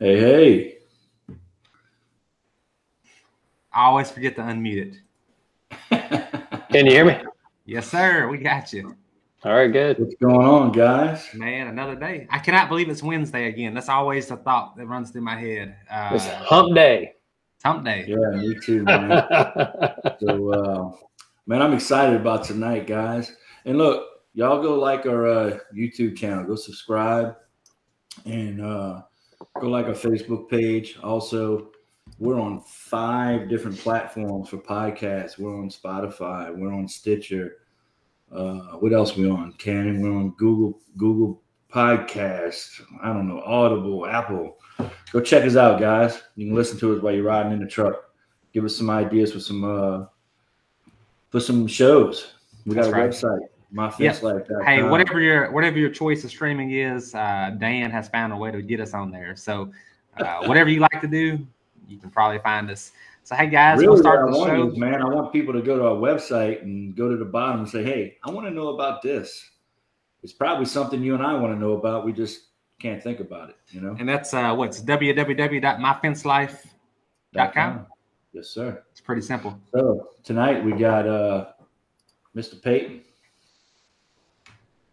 Hey, hey. I always forget to unmute it. Can you hear me? Yes, sir. We got you. All right, good. What's going on, guys? Man, another day. I cannot believe it's Wednesday again. That's always the thought that runs through my head. It's hump day. It's hump day. Yeah, me too, man. So, man, I'm excited about tonight, guys. And look, y'all go like our YouTube channel. Go subscribe and go like our Facebook page. Also, we're on 5 different platforms for podcasts. We're on Spotify. We're on Stitcher. What else we on? Canon. We're on Google Podcast. I don't know, Audible, Apple. Go check us out, guys. You can listen to us while you're riding in the truck. Give us some ideas for some shows. We got a website, myfencelife.com. Hey, whatever your choice of streaming is, Dan has found a way to get us on there. So whatever you like to do, you can probably find us. So, hey, guys, really, we'll start the show. Man, I want people to go to our website and go to the bottom and say, hey, I want to know about this. It's probably something you and I want to know about. We just can't think about it, you know? And that's what's www.myfencelife.com. Yes, sir. It's pretty simple. So, tonight we got Mr. Peyton,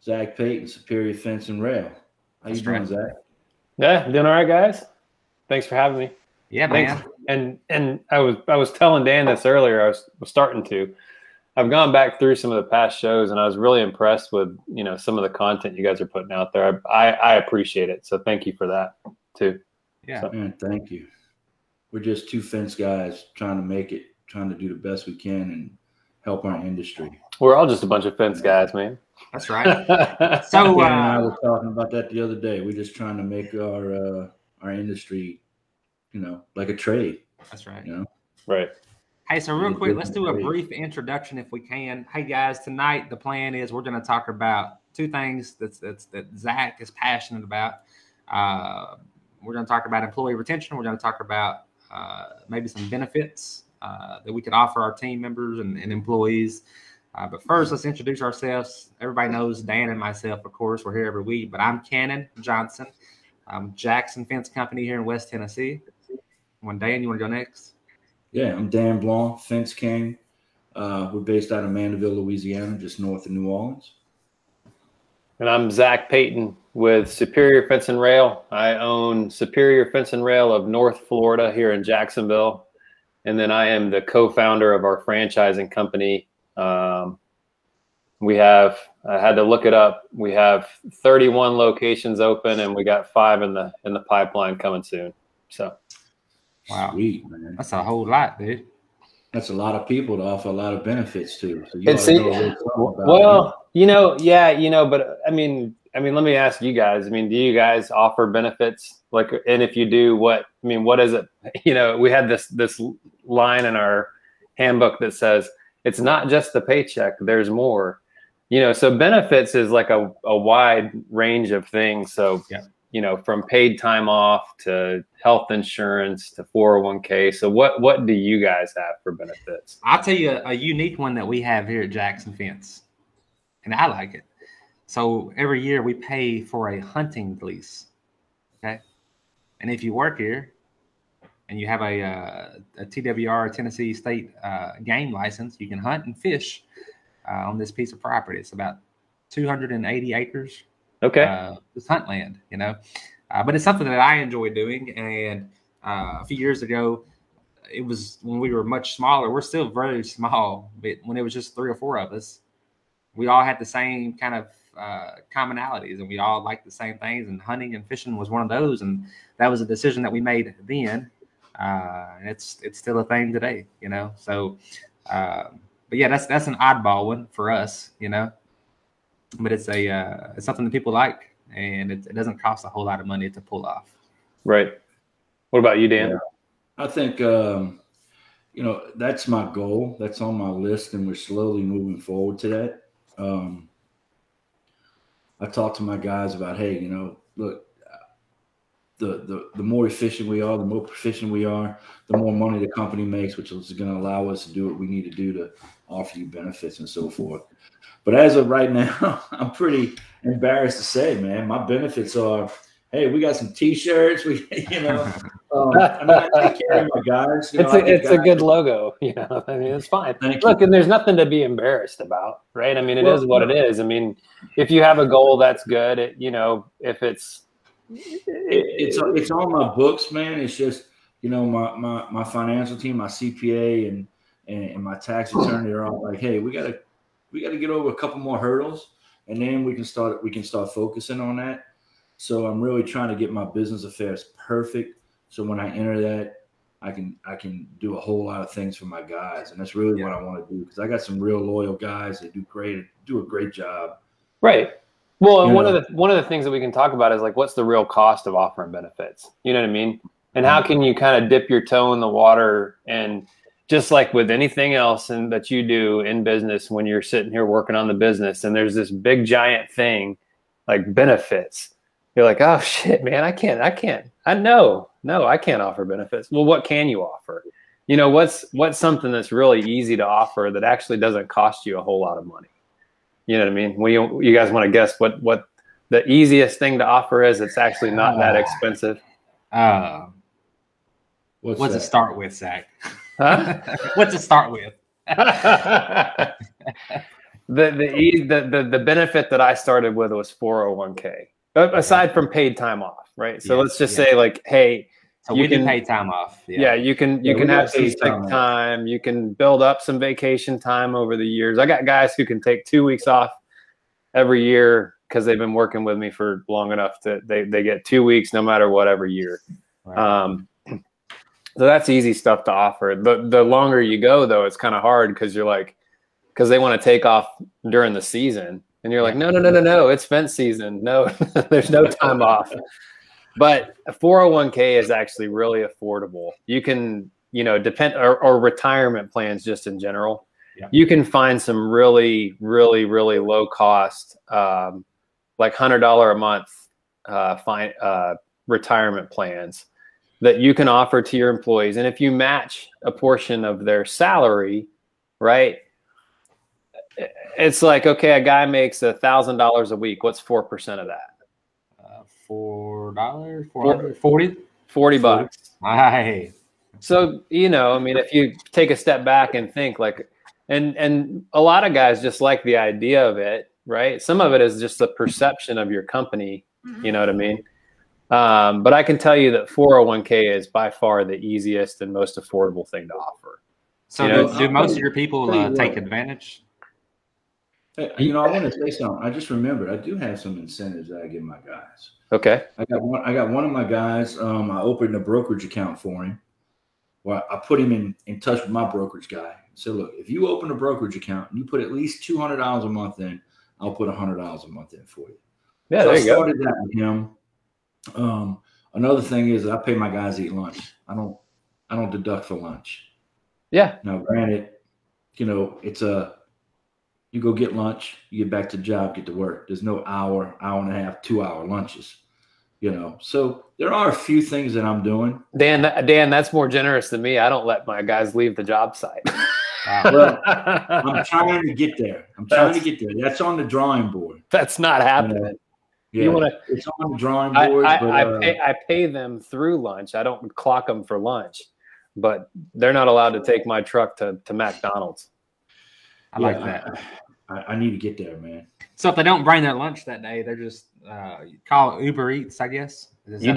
Zach Peyton, Superior Fence and Rail. How you doing, Zach? Yeah, doing all right, guys. Thanks for having me. Yeah, man. And I was telling Dan this earlier. I was starting to. I've gone back through some of the past shows, and I was really impressed with some of the content you guys are putting out there. I appreciate it. So thank you for that too. Yeah, man, thank you. We're just 2 fence guys trying to make it, trying to do the best we can and help our industry. We're all just a bunch of fence guys, man. That's right. So Dan and I were talking about that the other day. We're just trying to make our industry, like a trade. That's right. Right. Hey, so real quick, let's do a brief introduction if we can. Hey, guys, tonight the plan is we're going to talk about 2 things that Zach is passionate about. We're going to talk about employee retention. We're going to talk about maybe some benefits that we could offer our team members and employees. But first, let's introduce ourselves. Everybody knows Dan and myself, of course. We're here every week. But I'm Cannon Johnson. I'm Jackson Fence Company here in West Tennessee. Dan, you want to go next? Yeah, I'm Dan Blanc, Fence King. We're based out of Mandeville, Louisiana, just north of New Orleans. And I'm Zach Peyton with Superior Fence and Rail. I own Superior Fence and Rail of North Florida here in Jacksonville. And then I am the co-founder of our franchising company. We have, I had to look it up. We have 31 locations open, and we got 5 in the pipeline coming soon. So, wow, sweet, man. That's a whole lot, dude. That's a lot of people to offer a lot of benefits to. So but I mean, let me ask you guys. I mean, do you guys offer benefits? And if you do, what is it? We had this line in our handbook that says it's not just the paycheck. There's more. So benefits is like a wide range of things. So, yeah. From paid time off to health insurance to 401k. So what do you guys have for benefits? I'll tell you a unique one that we have here at Jackson Fence, and I like it. So every year we pay for a hunting lease, okay? And if you work here and you have a TWR, Tennessee State game license, you can hunt and fish on this piece of property. It's about 280 acres. Okay. It's hunt land, but it's something that I enjoy doing. And a few years ago, it was when we were much smaller. We're still very small, but when it was just 3 or 4 of us, we all had the same kind of commonalities, and we all liked the same things. And hunting and fishing was one of those. And that was a decision that we made then. And it's still a thing today, So, but yeah, that's an oddball one for us, But it's it's something that people like, and it doesn't cost a whole lot of money to pull off. Right. What about you, Dan? Yeah. I think that's my goal. That's on my list, and we're slowly moving forward to that. I talk to my guys about, hey, look, the more efficient we are, the more proficient we are, the more money the company makes, which is going to allow us to do what we need to do to offer you benefits and so forth. But as of right now, I'm pretty embarrassed to say, man, my benefits are hey, we got some T-shirts. We, you know, I mean, I take care of my guys. You know, it's a good logo. You know, I mean, it's fine. Look, and there's nothing to be embarrassed about, right? I mean, it is what it is. I mean, if you have a goal, that's good. You know, if it's on my books, man. It's just, you know, my financial team, my CPA, and my tax attorney are all like, hey, we gotta get over a couple more hurdles, and then we can start focusing on that. So I'm really trying to get my business affairs perfect. So when I enter that, I can do a whole lot of things for my guys, and that's really what I want to do, because I got some real loyal guys that do a great job. Right. Well, and one of the things that we can talk about is like, what's the real cost of offering benefits? You know what I mean? And how can you kind of dip your toe in the water, and just like with anything else and that you do in business, when you're sitting here working on the business and there's this big giant thing like benefits, you're like, oh shit, man, I can't, I can't offer benefits. Well, what can you offer? You know, what's something that's really easy to offer that actually doesn't cost you a whole lot of money? You know what I mean? When you guys want to guess what the easiest thing to offer is, it's actually not that expensive. What's it start with, Zach? Huh? What's it start with? The benefit that I started with was 401k, aside from paid time off, right? So let's just say like, hey, so we can pay time off. Yeah, you can have some sick time. You can build up some vacation time over the years. I got guys who can take 2 weeks off every year because they've been working with me for long enough that they get 2 weeks no matter what every year. Right. So that's easy stuff to offer. The longer you go, though, it's kind of hard because they want to take off during the season, and you're like, no, it's fence season. No, there's no time off. But a 401k is actually really affordable. You can, you know, or retirement plans just in general. Yeah. You can find some really, really, really low cost, like $100 a month retirement plans that you can offer to your employees. And if you match a portion of their salary, right, it's like, okay, a guy makes $1,000 a week. What's 4% of that? $4, 40 bucks. Hey. So, you know, I mean, if you take a step back and think like, and a lot of guys just like the idea of it, right? Some of it is just the perception of your company. You know what I mean? But I can tell you that 401k is by far the easiest and most affordable thing to offer. So do most of your people take advantage? Hey, you know, I want to say something. I just remembered I do have some incentives that I give my guys. Okay. I got one of my guys. I opened a brokerage account for him. Well, I put him in touch with my brokerage guy. So look, if you open a brokerage account and you put at least $200 a month in, I'll put $100 a month in for you. Yeah, so there you go. I started that with him. Another thing is I pay my guys to eat lunch. I don't deduct for lunch. Yeah. Now, granted, you know, you go get lunch, you get back to the job, get to work. There's no hour and a half, 2 hour lunches, you know. So there are a few things that I'm doing. Dan, that's more generous than me. I don't let my guys leave the job site. Well, I'm trying to get there. That's on the drawing board. That's not happening. You know? It's on the drawing board. I pay them through lunch. I don't clock them for lunch, but they're not allowed to take my truck to McDonald's. I like that. I need to get there, man. So if they don't bring their lunch that day, they're just call it Uber Eats, I guess. You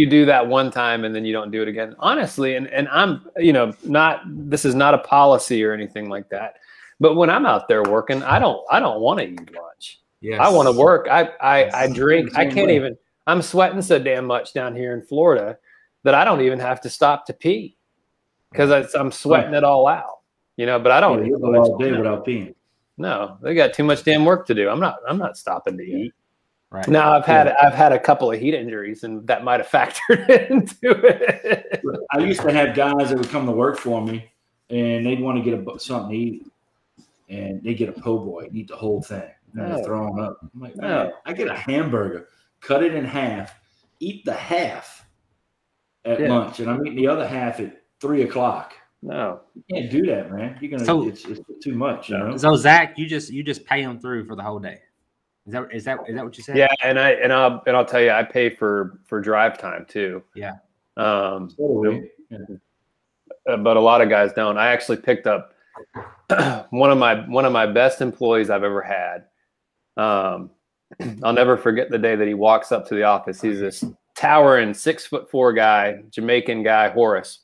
do that one time and then you don't do it again. Honestly, and I'm, you know, this is not a policy or anything like that. But when I'm out there working, I don't want to eat lunch. Yes. I want to work. I drink. I can't even. I'm sweating so damn much down here in Florida that I don't even have to stop to pee because I'm sweating it all out. You know, but I don't eat lunch all day without peeing. No, they got too much damn work to do. I'm not stopping to eat. Right. Now I've had a couple of heat injuries, and that might have factored into it. I used to have guys that would come to work for me, and they'd want to get something to eat, and they get a po' boy, eat the whole thing, and they're throwing up. I'm like, man, I get a hamburger, cut it in half, eat the half at lunch, and I'm eating the other half at 3 o'clock. No, you can't do that, man. You're gonna. It's too much, you know. So Zach, you just pay them through for the whole day. Is that what you said? Yeah, and I'll tell you, I pay for drive time too. Yeah. But a lot of guys don't. I actually picked up one of my best employees I've ever had. I'll never forget the day that he walks up to the office. He's this towering 6'4" guy, Jamaican guy, Horace.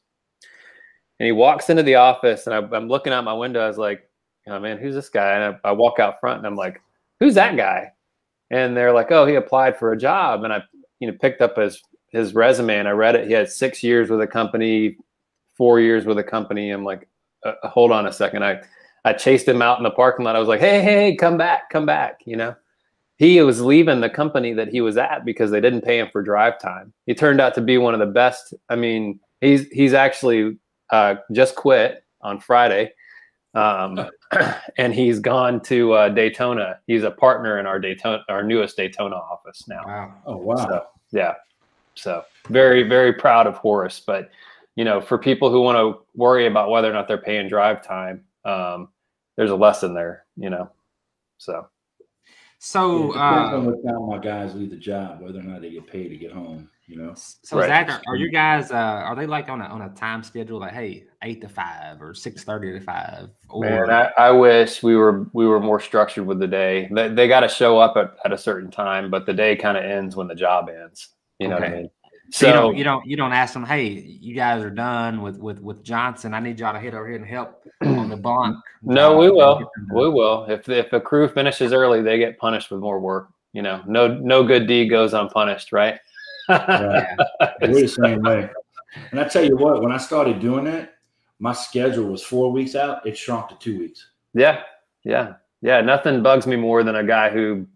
And he walks into the office, and I'm looking out my window. I was like, oh man, who's this guy? And I walk out front, and I'm like, who's that guy? And they're like, oh, he applied for a job. And I, picked up his resume, and I read it. He had 6 years with a company, 4 years with a company. I'm like, hold on a second. I chased him out in the parking lot. I was like, hey, come back. He was leaving the company that he was at because they didn't pay him for drive time. He turned out to be one of the best. I mean, he's actually just quit on Friday. And he's gone to Daytona. He's a partner in our newest Daytona office now. Wow. Oh, wow. So, yeah. So very, very proud of Horace. But, for people who want to worry about whether or not they're paying drive time, there's a lesson there, so. So, depends on what time my guys leave the job, whether or not they get paid to get home, So right. Zach, are you guys are they like on a time schedule, like, hey, 8 to 5 or 6:30 to 5? Or Man, I wish we were more structured with the day. They got to show up at a certain time, but the day kind of ends when the job ends. You know what I mean? So you don't ask them, hey, you guys are done with Johnson. I need y'all to head over here and help on the bunk. No, we will. We will. If a crew finishes early, they get punished with more work. No good deed goes unpunished, right? Yeah. We're the same way. And I tell you what, when I started doing that, my schedule was 4 weeks out. It shrunk to 2 weeks. Yeah. Nothing bugs me more than a guy who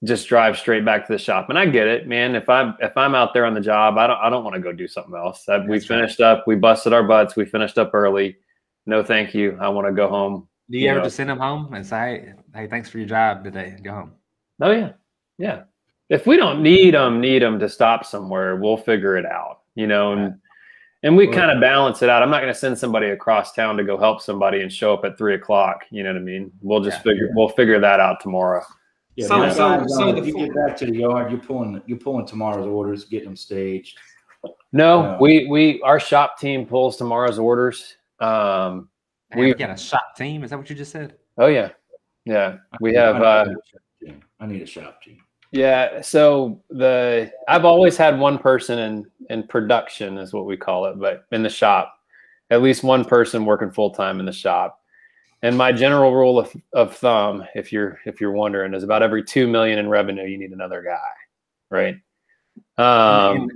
just drives straight back to the shop. And I get it, man. If I'm out there on the job, I don't want to go do something else. We finished up. We busted our butts. We finished up early. No, thank you. I want to go home. Do you ever just send them home and say, hey, thanks for your job today. Go home. Oh yeah. Yeah. If we don't need them to stop somewhere, we'll figure it out, and we kind of balance it out. I'm not going to send somebody across town to go help somebody and show up at 3 o'clock. You know what I mean? We'll just we'll figure that out tomorrow. Yeah, so if you get back to the yard, you're pulling tomorrow's orders, getting them staged. No, our shop team pulls tomorrow's orders. We got a shop team. Is that what you just said? Oh yeah. Yeah. We have, I need a shop team. Yeah. So I've always had one person in production is what we call it, but in the shop, at least one person working full time in the shop. And my general rule of thumb, if you're wondering, is about every 2 million in revenue, you need another guy, right?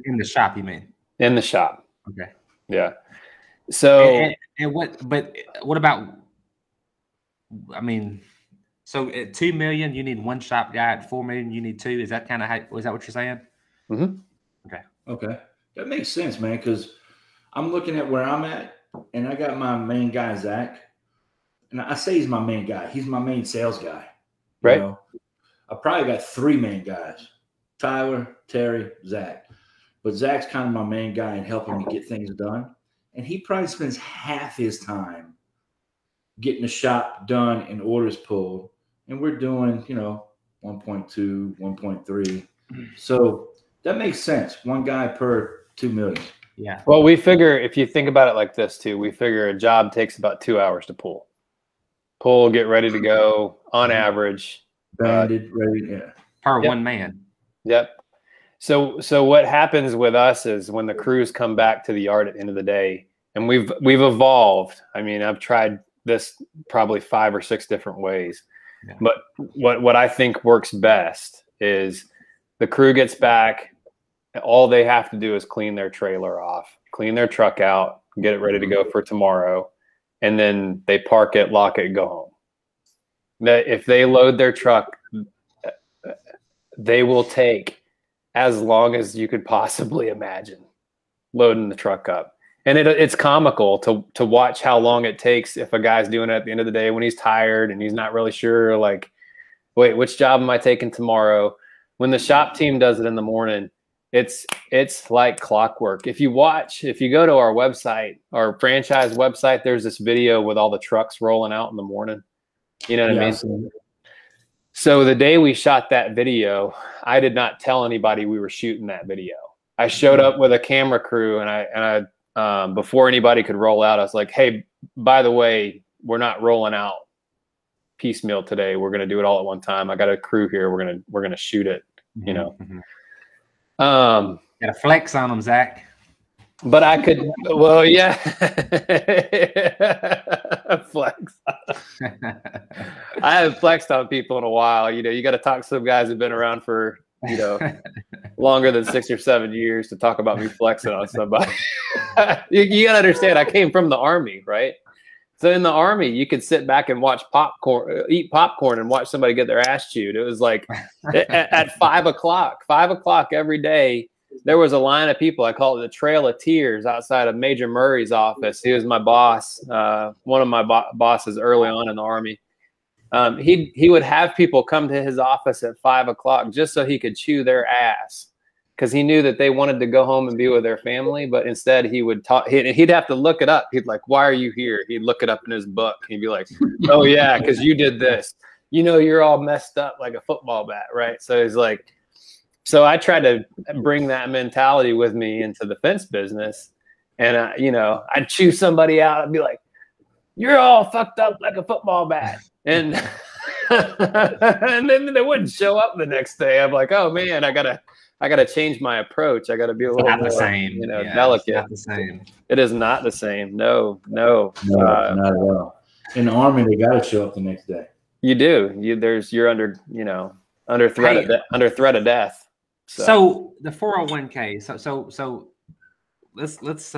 In the shop, you mean? In the shop. Okay. Yeah. So what about? I mean, so at 2 million, you need one shop guy. At 4 million, you need two. Is that kind of is that what you're saying? Mm-hmm. Okay, that makes sense, man. Because I'm looking at where I'm at, and I got my main guy Zach. And I say he's my main guy. He's my main sales guy. Right. I probably got 3 main guys: Tyler, Terry, Zach. But Zach's kind of my main guy in helping me get things done. And he probably spends half his time getting the shop done and orders pulled. And we're doing, 1.2, 1.3. So that makes sense. One guy per 2 million. Yeah. Well, we figure, if you think about it like this too, we figure a job takes about 2 hours to pull, get ready to go on average. Banded, ready, yeah. Per one man. Yep. So what happens with us is when the crews come back to the yard at the end of the day, and we've evolved. I mean, I've tried this probably 5 or 6 different ways, but what I think works best is the crew gets back. All they have to do is clean their trailer off, clean their truck out, get it ready to go for tomorrow. And then they park it, lock it, go home. If they load their truck, they will take as long as you could possibly imagine loading the truck up. And it's comical to watch how long it takes if a guy's doing it at the end of the day when he's tired and he's not really sure, like, wait, which job am I taking tomorrow? When the shop team does it in the morning, it's like clockwork. If you go to our website, our franchise website, there's this video with all the trucks rolling out in the morning. You know what I mean? So the day we shot that video, I did not tell anybody we were shooting that video. I showed up with a camera crew, and I before anybody could roll out, I was like, "Hey, by the way, we're not rolling out piecemeal today. We're gonna do it all at one time. I got a crew here. We're gonna shoot it." You know. Got to flex on them, Zach. But I could, well, yeah, flex. I haven't flexed on people in a while. You know, you got to talk to some guys who've been around for, you know, longer than 6 or 7 years to talk about me flexing on somebody. You got to understand, I came from the Army, right? So in the Army, you could sit back and watch eat popcorn and watch somebody get their ass chewed. It was like at 5 o'clock every day, there was a line of people. I call it the Trail of Tears outside of Major Murray's office. He was my boss, one of my bosses early on in the Army. He would have people come to his office at 5 o'clock just so he could chew their ass, because he knew that they wanted to go home and be with their family. But instead, he would talk. He'd have to look it up. He'd like, "Why are you here?" He'd look it up in his book. He'd be like, "Oh yeah, because you did this. You know, you're all messed up like a football bat, right?" So he's like. So I tried to bring that mentality with me into the fence business, and you know, I'd chew somebody out. I'd be like, "You're all fucked up like a football bat," and and then they wouldn't show up the next day. I'm like, "Oh man, I gotta change my approach. I gotta be a little not more, the same. you know, Yeah, delicate." it's not the same. It is not the same. No, not at all. In the Army, they got to show up the next day. You do. You're under, you know, under threat of death. So the 401k. So let's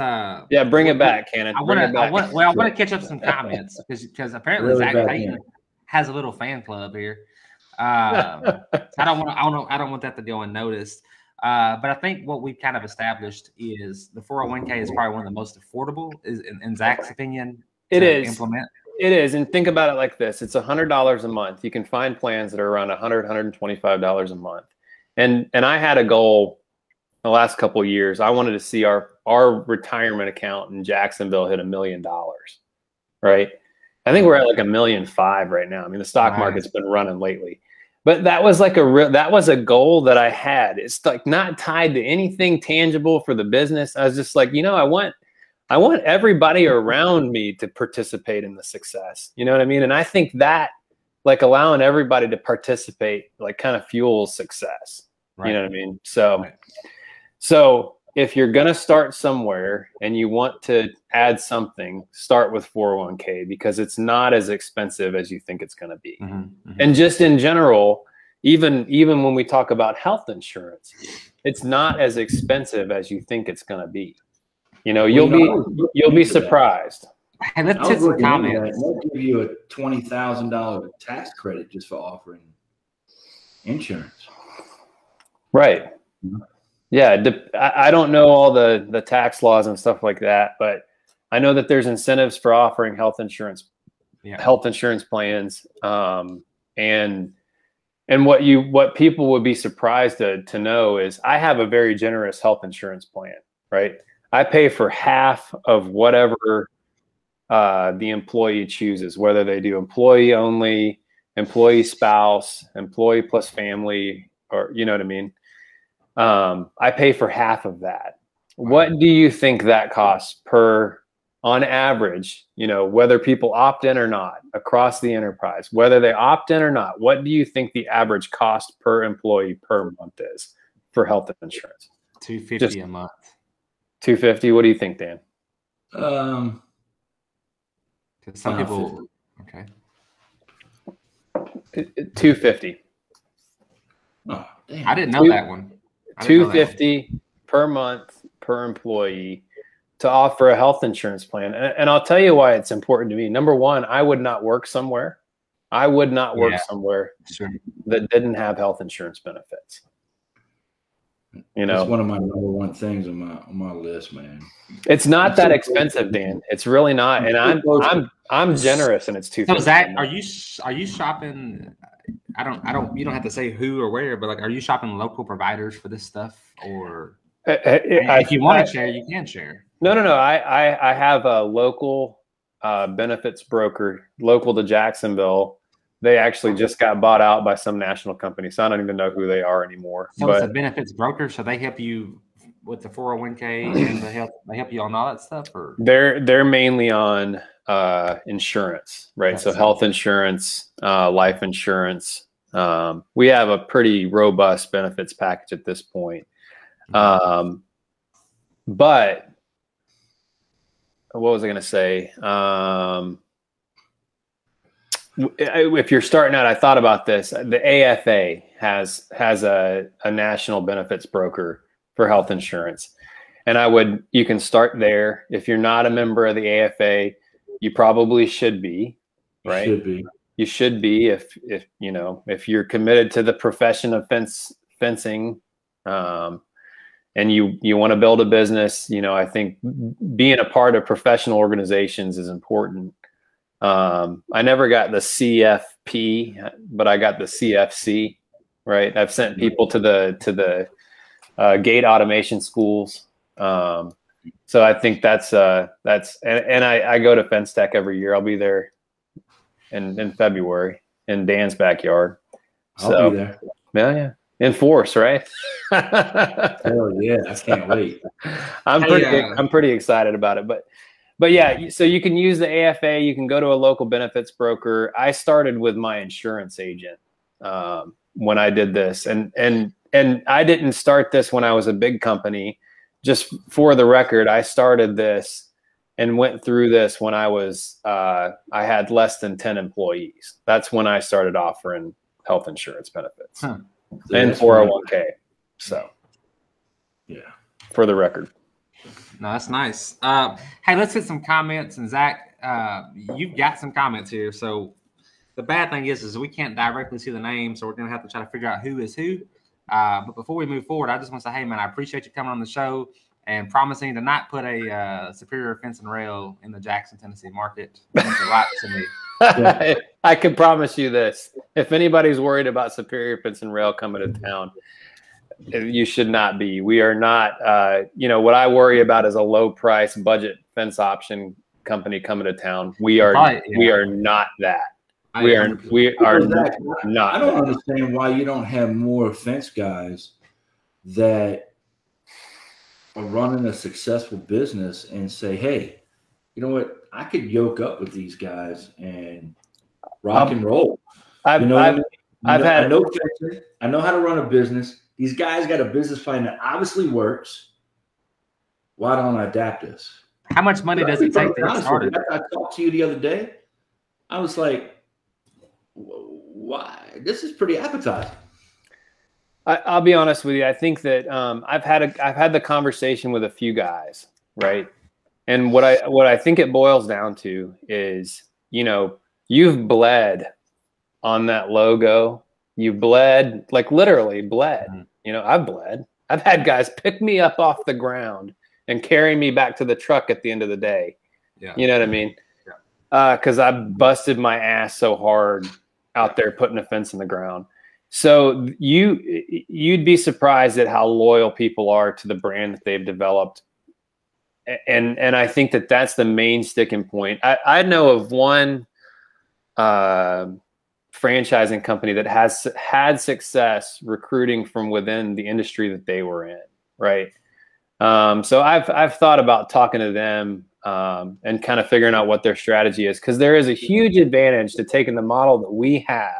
yeah, bring it back, Cannon. I want to catch up some comments because apparently really Zach Peyton has a little fan club here. I don't want that to go unnoticed. But I think what we've kind of established is the 401k is probably one of the most affordable, in Zach's opinion. It is. Implement. It is. And think about it like this. It's $100 a month. You can find plans that are around $100, $125 a month. And I had a goal the last couple of years. I wanted to see our retirement account in Jacksonville hit $1 million, right? I think we're at like $1.5 million right now. I mean, the stock market's been running lately, but that was like that was a goal that I had. It's like not tied to anything tangible for the business. I was just like, you know, I want everybody around me to participate in the success. You know what I mean? And I think that like allowing everybody to participate like kind of fuels success. Right. You know what I mean? So if you're going to start somewhere and you want to add something, start with 401k, because it's not as expensive as you think it's going to be. And just in general, even when we talk about health insurance, it's not as expensive as you think it's going to be. You know, you'll be surprised. And let's hit some comments. They'll give you a $20,000 tax credit just for offering insurance. Right. Yeah. I don't know all the tax laws and stuff like that, but I know that there's incentives for offering health insurance plans. And what people would be surprised to know is I have a very generous health insurance plan, right? I pay for half of whatever the employee chooses, whether they do employee only, employee spouse, employee plus family, or you know what I mean? I pay for half of that. What do you think that costs on average, you know, whether people opt in or not across the enterprise, whether they opt in or not, what do you think the average cost per employee per month is for health insurance? $250 a month. $250. What do you think, Dan? Some people, okay. $250. Oh, damn. I didn't know that one. $250 per month per employee to offer a health insurance plan. And I'll tell you why it's important to me. Number one, I would not work somewhere. Somewhere that didn't have health insurance benefits. You know, it's one of my number one things on my list, man. It's not that expensive, Dan. It's really not. And I'm generous, and it's $250. So Zach, are you shopping? You don't have to say who or where, but like, are you shopping local providers for this stuff, or if you want to share, you can share. No. I have a local benefits broker, local to Jacksonville, They actually just got bought out by some national company, so I don't even know who they are anymore. So it's a benefits broker, so they help you with the 401k and they help you on all that stuff, or they're mainly on insurance, right? So health insurance, life insurance. We have a pretty robust benefits package at this point. But what was I going to say? If you're starting out, I thought about this. The AFA has a national benefits broker for health insurance. And you can start there. If you're not a member of the AFA, you probably should be, right? You should be if you're committed to the profession of fencing, and you want to build a business. I think being a part of professional organizations is important. I never got the CFP, but I got the CFC, right? I've sent people to the gate automation schools. So I think that's and I go to Fence Tech every year. I'll be there in February in Dan's backyard. I'll be there. Yeah. In force, right? Hell yeah, I can't wait. I'm pretty excited about it, but yeah, so you can use the AFA, you can go to a local benefits broker. I started with my insurance agent when I did this, and I didn't start this when I was a big company. Just for the record, I started this and went through this when I had less than 10 employees. That's when I started offering health insurance benefits and 401k. So yeah, for the record. No, that's nice. Hey, let's hit some comments. And Zach, you've got some comments here. So the bad thing is we can't directly see the name, so we're going to have to try to figure out who is who. But before we move forward, I just want to say, hey, man, I appreciate you coming on the show and promising to not put a Superior Fence and Rail in the Jackson, Tennessee market. It means a lot to me. Yeah. I can promise you this. If anybody's worried about Superior Fence and Rail coming to town, you should not be. We are not, what I worry about is a low price budget fence option company coming to town. We are not that. We are not. I don't understand why you don't have more fence guys that are running a successful business and say, hey, you know what? I could yoke up with these guys and rock and roll. I know how to run a business. These guys got a business plan that obviously works. Why don't I adapt this? How much money does it take to get started? I talked to you the other day. I was like, why? This is pretty appetizing. I'll be honest with you. I think that I've had the conversation with a few guys, right? And what I think it boils down to is, you've bled on that logo. You bled, like literally bled. Mm-hmm. I've bled. I've had guys pick me up off the ground and carry me back to the truck at the end of the day. Yeah. You know what I mean? Yeah. Because I busted my ass so hard out there putting a fence in the ground. So you'd be surprised at how loyal people are to the brand that they've developed. And I think that that's the main sticking point. I know of one franchising company that has had success recruiting from within the industry that they were in, right? So I've thought about talking to them and kind of figuring out what their strategy is, because there is a huge advantage to taking the model that we have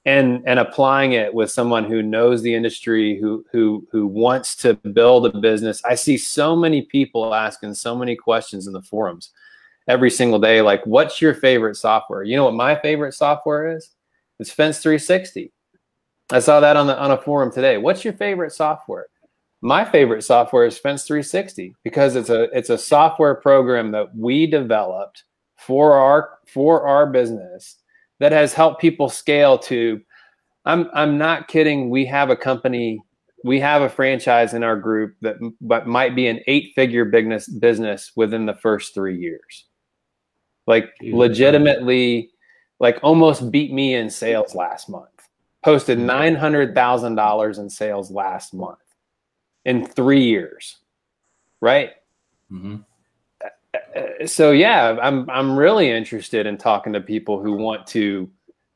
and applying it with someone who knows the industry, who wants to build a business. I see so many people asking so many questions in the forums every single day, like, what's your favorite software? You know what my favorite software is? It's Fence 360. I saw that on a forum today. What's your favorite software? My favorite software is Fence 360 because it's a software program that we developed for our business that has helped people scale to. I'm not kidding. We have a company. We have a franchise in our group that might be an 8-figure business within the first 3 years. Like legitimately, like almost beat me in sales last month. Posted $900,000 in sales last month in 3 years, right? Mm-hmm. So yeah, I'm really interested in talking to people who want to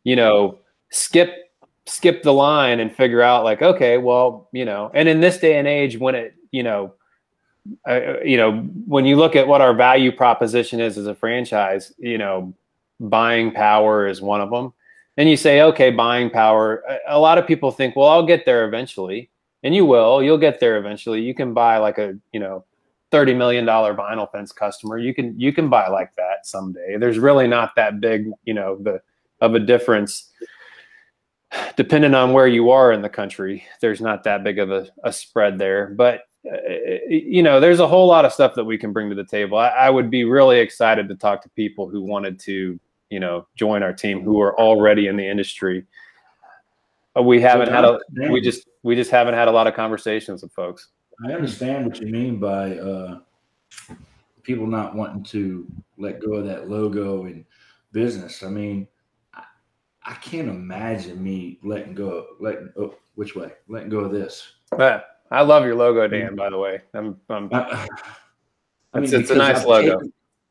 you know, skip the line and figure out like, okay, well, you know, and in this day and age when it, you know, when you look at what our value proposition is as a franchise, you know, buying power is one of them. And you say, okay, buying power. A lot of people think, well, I'll get there eventually. And you'll get there eventually. You can buy like a, you know, $30 million vinyl fence customer. You can buy like that someday. There's really not that big, you know, of a difference. Depending on where you are in the country, there's not that big of a spread there. But you know, there's a whole lot of stuff that we can bring to the table. I would be really excited to talk to people who wanted to, you know, join our team who are already in the industry. We just haven't had a lot of conversations with folks. I understand what you mean by people not wanting to let go of that logo and business. I mean, I can't imagine me letting go of this. I love your logo, Dan, by the way. It's a nice logo.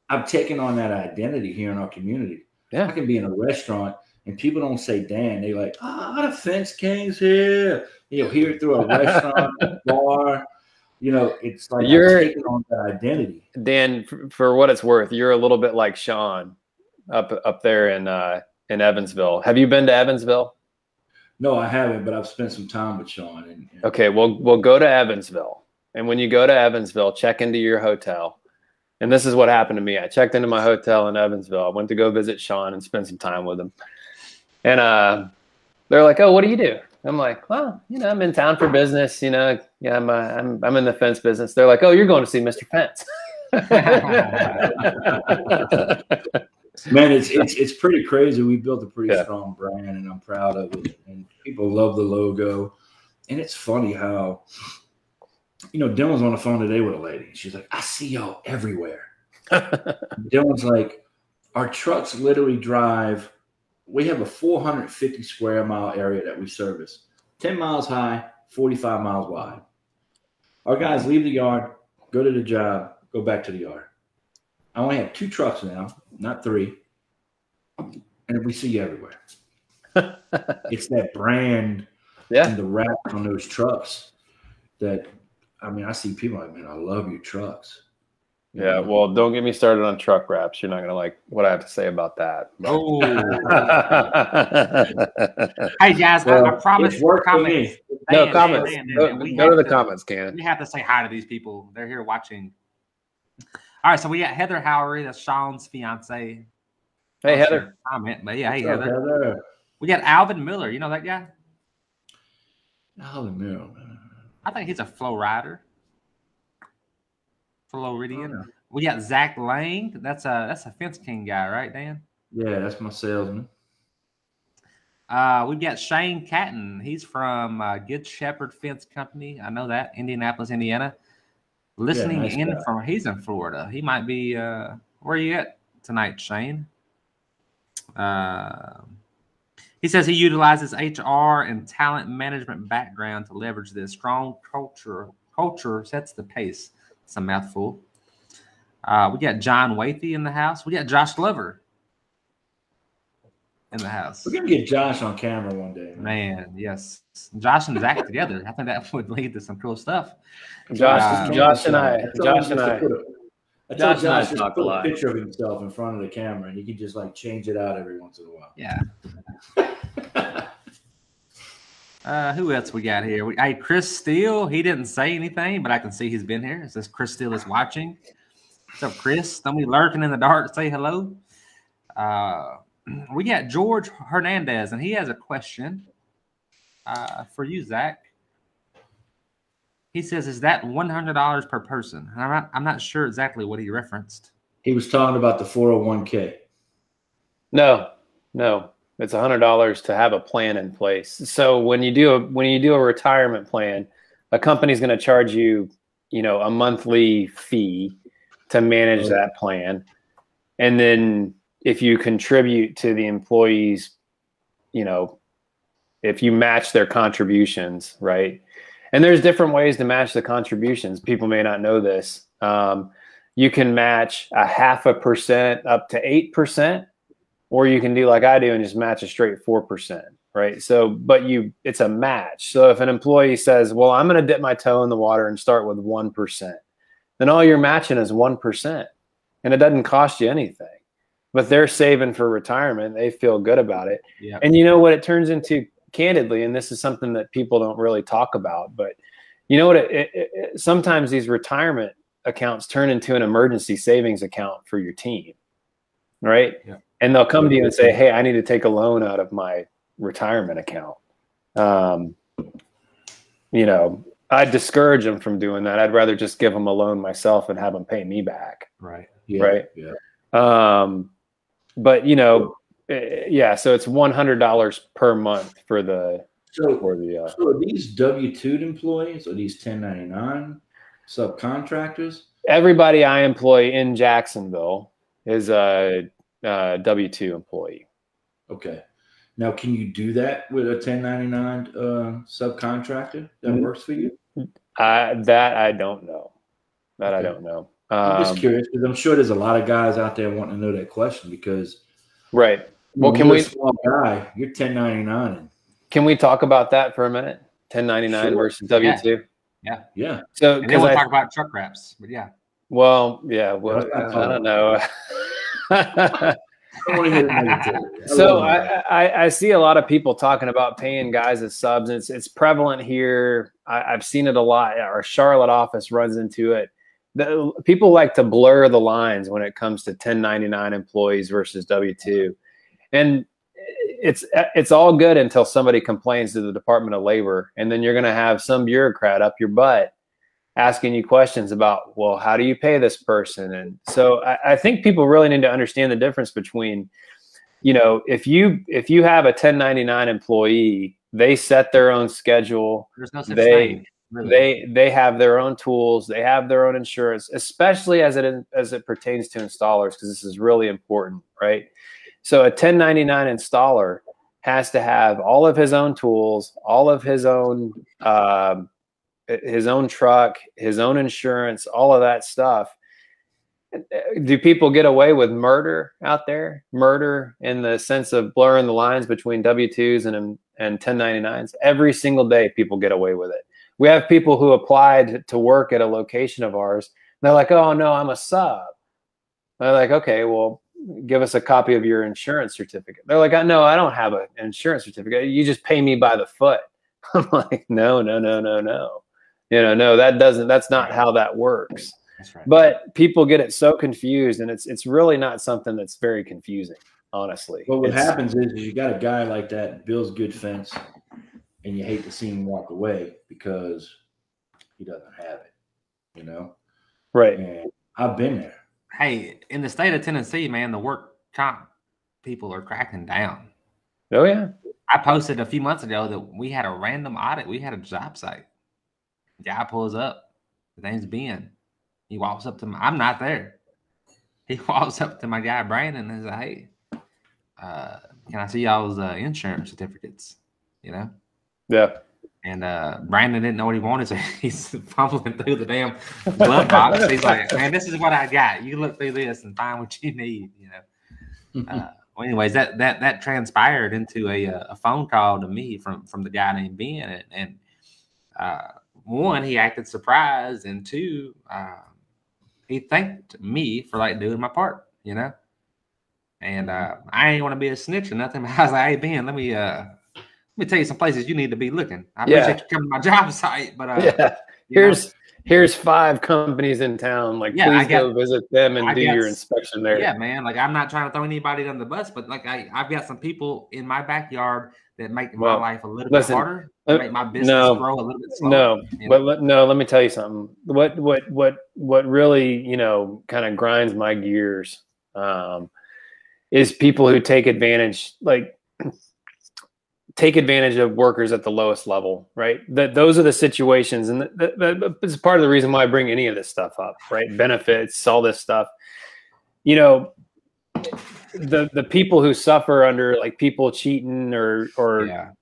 I've taken on that identity here in our community. Yeah. I can be in a restaurant and people don't say Dan. They're like, the Fence King's here. You'll hear it through a restaurant, bar. You know, it's like you're taking on that identity. Dan, for what it's worth, you're a little bit like Sean up there in Evansville. Have you been to Evansville? No, I haven't, but I've spent some time with Sean. Okay, we'll go to Evansville. And when you go to Evansville, check into your hotel. And this is what happened to me. I checked into my hotel in Evansville. I went to go visit Sean and spend some time with him. And they're like, "Oh, what do you do?" I'm like, "Well, you know, I'm in town for business. You know, yeah, I'm in the fence business." They're like, "Oh, you're going to see Mr. Fence." Man, it's pretty crazy. We built a pretty strong brand, and I'm proud of it. And people love the logo. And it's funny how, you know, Dylan's on the phone today with a lady. She's like, "I see y'all everywhere." Dylan's like, our trucks literally drive. We have a 450 square mile area that we service, 10 miles high, 45 miles wide. Our guys leave the yard, go to the job, go back to the yard. I only have 2 trucks now, not 3. And we see you everywhere. It's that brand and the wrap on those trucks that, I mean, I see people like, "Man, I love your trucks." Yeah, well, don't get me started on truck wraps. You're not going to like what I have to say about that. Oh. Hey, guys, I promise comments. No, comments. Go to the comments, Ken. We have to say hi to these people. They're here watching. All right, so we got Heather Howery. That's Sean's fiance. Hey, Heather. Comment, but yeah, hey, Heather. We got Alvin Miller. You know that guy? Alvin Miller. I think he's a flow rider. Floridian. We got Zach Lang. That's a Fence King guy, right, Dan? Yeah, that's my salesman. We've got Shane Catton. He's from Good Shepherd Fence Company. I know that. Indianapolis, Indiana. Listening he's in Florida. He might be where are you at tonight, Shane? He says he utilizes HR and talent management background to leverage this. Strong culture sets the pace. It's a mouthful. We got John Wathy in the house. We got Josh Glover in the house. We're gonna get Josh on camera one day. Man, yes. Josh and Zach together. I think that would lead to some cool stuff. Josh and I. I told Josh just put a picture of himself in front of the camera, and he could just like change it out every once in a while. Yeah. Who else we got here? Hey, Chris Steele. He didn't say anything, but I can see he's been here. It says Chris Steele is watching. What's up, Chris? Don't be lurking in the dark to say hello. We got George Hernandez, and he has a question for you, Zach. He says, "Is that $100 per person?" And I'm not sure exactly what he referenced. He was talking about the 401k. No. It's $100 to have a plan in place. So when you do a retirement plan, a company's going to charge you, a monthly fee to manage that plan. And then if you contribute to the employees, if you match their contributions, right? And there's different ways to match the contributions. People may not know this. You can match 0.5% up to 8%. or you can do like I do and just match a straight 4%, right? So, but it's a match. So if an employee says, well, I'm going to dip my toe in the water and start with 1%, then all you're matching is 1%, and it doesn't cost you anything. But they're saving for retirement. They feel good about it. Yeah. And you know what it turns into, candidly, and this is something that people don't really talk about, but you know what, sometimes these retirement accounts turn into an emergency savings account for your team, right? Yeah. And they'll come to you and say, hey, I need to take a loan out of my retirement account. You know, I discourage them from doing that. I'd rather just give them a loan myself and have them pay me back. Right. Yeah. Right. Yeah. But you know, yeah. So it's $100 per month for the. So are these W-2 employees or these 1099 subcontractors? Everybody I employ in Jacksonville is a W-2 employee. Okay. Now, can you do that with a 1099 subcontractor that works for you? That I don't know. That I don't know. I'm just curious because I'm sure there's a lot of guys out there wanting to know that question because right. Well, can we? Small guy, you're 1099. Can we talk about that for a minute? 1099 versus W-2. Yeah. So and then we'll talk about truck wraps, but yeah. Well, yeah. Well, I don't know. So I see a lot of people talking about paying guys as subs. It's prevalent here. I've seen it a lot. Our Charlotte office runs into it. People like to blur the lines when it comes to 1099 employees versus W-2. And it's all good until somebody complains to the Department of Labor. And then you're going to have some bureaucrat up your butt asking you questions about, well, how do you pay this person? And so I think people really need to understand the difference between, you know, if you have a 1099 employee, they set their own schedule. There's no such thing. Really. They have their own tools. They have their own insurance, especially as it pertains to installers, because this is really important, right? So a 1099 installer has to have all of his own tools, all of his own truck, his own insurance, all of that stuff. Do people get away with murder out there? Murder in the sense of blurring the lines between W-2s and 1099s? Every single day people get away with it. We have people who applied to work at a location of ours. They're like, oh, no, I'm a sub. They're like, okay, well, give us a copy of your insurance certificate. They're like, no, I don't have an insurance certificate. You just pay me by the foot. I'm like, no. You know, no, that's not how that works. That's right. But people get it so confused, and it's really not something that's very confusing, honestly. Well, what happens is you got a guy like that, builds good fence, and you hate to see him walk away because he doesn't have it, you know? Right. And I've been there. Hey, in the state of Tennessee, man, the work comp people are cracking down. Oh, yeah. I posted a few months ago that we had a random audit. We had a job site. The guy pulls up. His name's Ben. He walks up to me. I'm not there. He walks up to my guy, Brandon, and says, hey, can I see y'all's insurance certificates? You know? Yeah. And Brandon didn't know what he wanted, so he's fumbling through the damn glove box. He's like, man, this is what I got. You look through this and find what you need, you know? Well, anyways, that transpired into a phone call to me from the guy named Ben. And one, he acted surprised, and two, he thanked me for like doing my part, you know. And I ain't want to be a snitch or nothing. But I was like, hey Ben, let me tell you some places you need to be looking. I appreciate you coming to my job site, but here's 5 companies in town. Like, please go visit them and do your inspection there. Yeah, man. Like, I'm not trying to throw anybody under the bus, but like I've got some people in my backyard that make my life a little bit harder, make my business grow a little bit slower. Let me tell you something. What really, you know, kind of grinds my gears is people who take advantage of workers at the lowest level, right? Those are the situations, and it's part of the reason why I bring any of this stuff up, right? Benefits, all this stuff. You know, the people who suffer under like people cheating or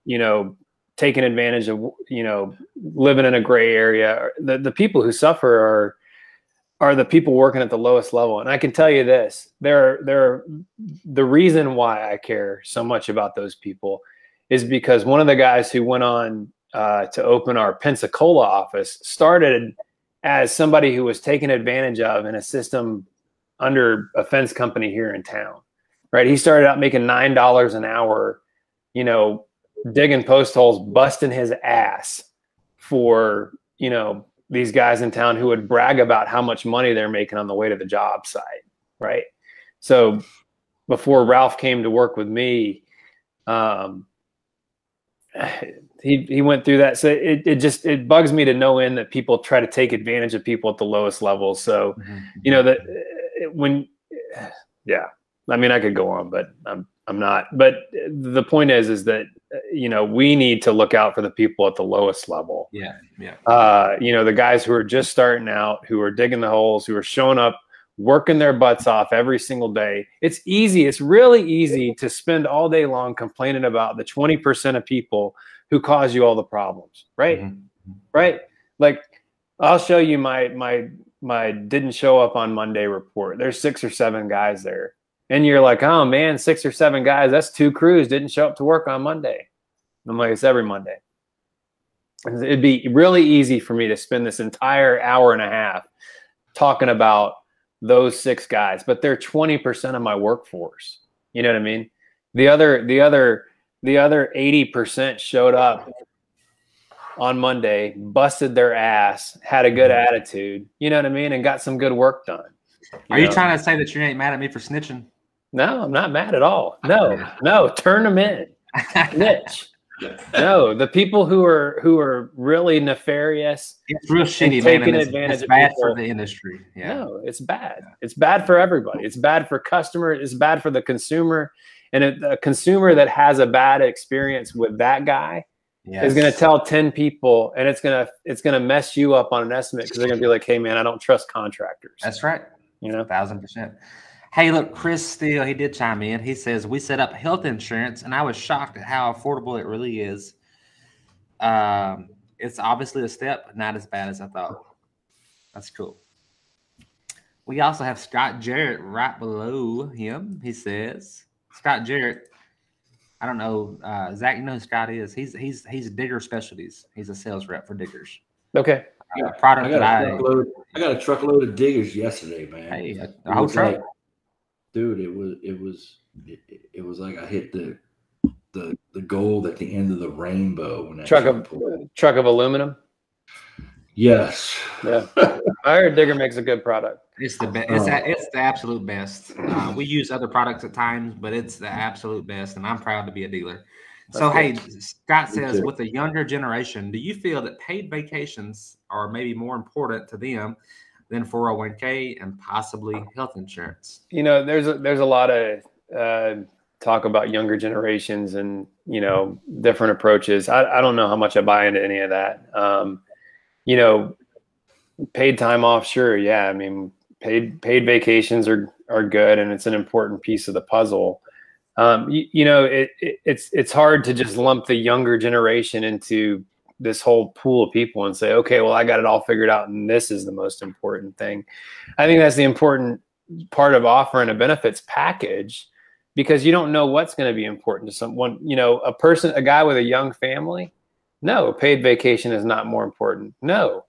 you know, taking advantage of, you know, living in a gray area. The people who suffer are the people working at the lowest level. And I can tell you this, the reason why I care so much about those people is because one of the guys who went on to open our Pensacola office started as somebody who was taken advantage of in a system under a fence company here in town, right? He started out making $9 an hour, you know, digging post holes, busting his ass for, you know, these guys in town who would brag about how much money they're making on the way to the job site, right? So before Ralph came to work with me, he went through that. So it bugs me to no end that people try to take advantage of people at the lowest levels. So, you know, that I mean, I could go on, but I'm not. But the point is that, you know, we need to look out for the people at the lowest level. Yeah. You know, the guys who are just starting out, who are digging the holes, who are showing up, working their butts off every single day. It's easy. It's really easy to spend all day long complaining about the 20% of people who cause you all the problems, right? Right? Like, I'll show you my didn't show up on Monday report. There's 6 or 7 guys there. And you're like, oh man, 6 or 7 guys, that's 2 crews didn't show up to work on Monday. I'm like, it's every Monday. It'd be really easy for me to spend this entire hour and a half talking about those 6 guys, but they're 20% of my workforce. You know what I mean? The other 80% showed up on Monday, busted their ass, had a good attitude, you know what I mean, and got some good work done. Are you trying to say that you ain't mad at me for snitching? No, I'm not mad at all. No, turn them in. Snitch. No, the people who are really nefarious. It's real shitty, taking man. Advantage it's bad people. for the industry. Yeah. No, it's bad. It's bad for everybody. It's bad for customers. It's bad for the consumer. And a consumer that has a bad experience with that guy is going to tell 10 people, and it's going to mess you up on an estimate because they're going to be like, hey man, I don't trust contractors. That's right. You know, 1000%. Hey, look, Chris Steele, he did chime in. He says, we set up health insurance, and I was shocked at how affordable it really is. It's obviously a step, but not as bad as I thought. That's cool. We also have Scott Jarrett right below him. He says, Scott Jarrett, I don't know, Zach, you know who Scott is? He's Digger Specialties. He's a sales rep for Diggers. Okay. Product I got a truckload of diggers yesterday, man. Hey, a whole truck. Like, dude, it was like I hit the gold at the end of the rainbow when that truck of aluminum. Yes. Yeah. I heard Digger makes a good product. It's the best. It's the absolute best. We use other products at times, but it's the absolute best, and I'm proud to be a dealer. So, hey, Scott says, with the younger generation, do you feel that paid vacations are maybe more important to them than 401k and possibly health insurance? You know, there's a lot of talk about younger generations and, you know, different approaches. I don't know how much I buy into any of that. You know, paid time off, sure. Yeah. I mean, paid vacations are good, and it's an important piece of the puzzle. You know, it's hard to just lump the younger generation into this whole pool of people and say, okay, well, I got it all figured out, and this is the most important thing. I think that's the important part of offering a benefits package, because you don't know what's going to be important to someone. You know, a guy with a young family, no, paid vacation is not more important. No.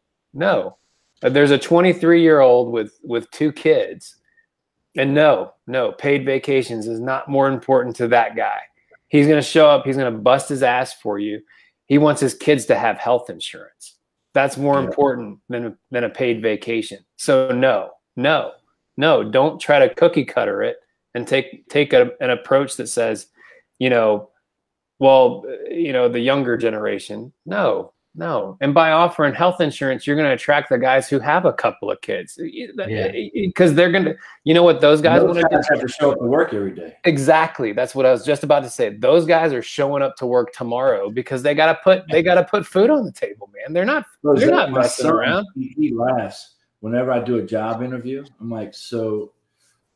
There's a 23-year-old with 2 kids. And no, paid vacations is not more important to that guy. He's going to show up. He's going to bust his ass for you. He wants his kids to have health insurance. That's more important than a paid vacation. So no, don't try to cookie cutter it and take an approach that says, you know, well, you know, the younger generation. No. And by offering health insurance, you're going to attract the guys who have a couple of kids, because they're going to, you know what those guys want to do? Have to show up to work every day. Exactly. That's what I was just about to say. Those guys are showing up to work tomorrow because they got to put food on the table, man. They're not messing around. He laughs whenever I do a job interview. I'm like, so,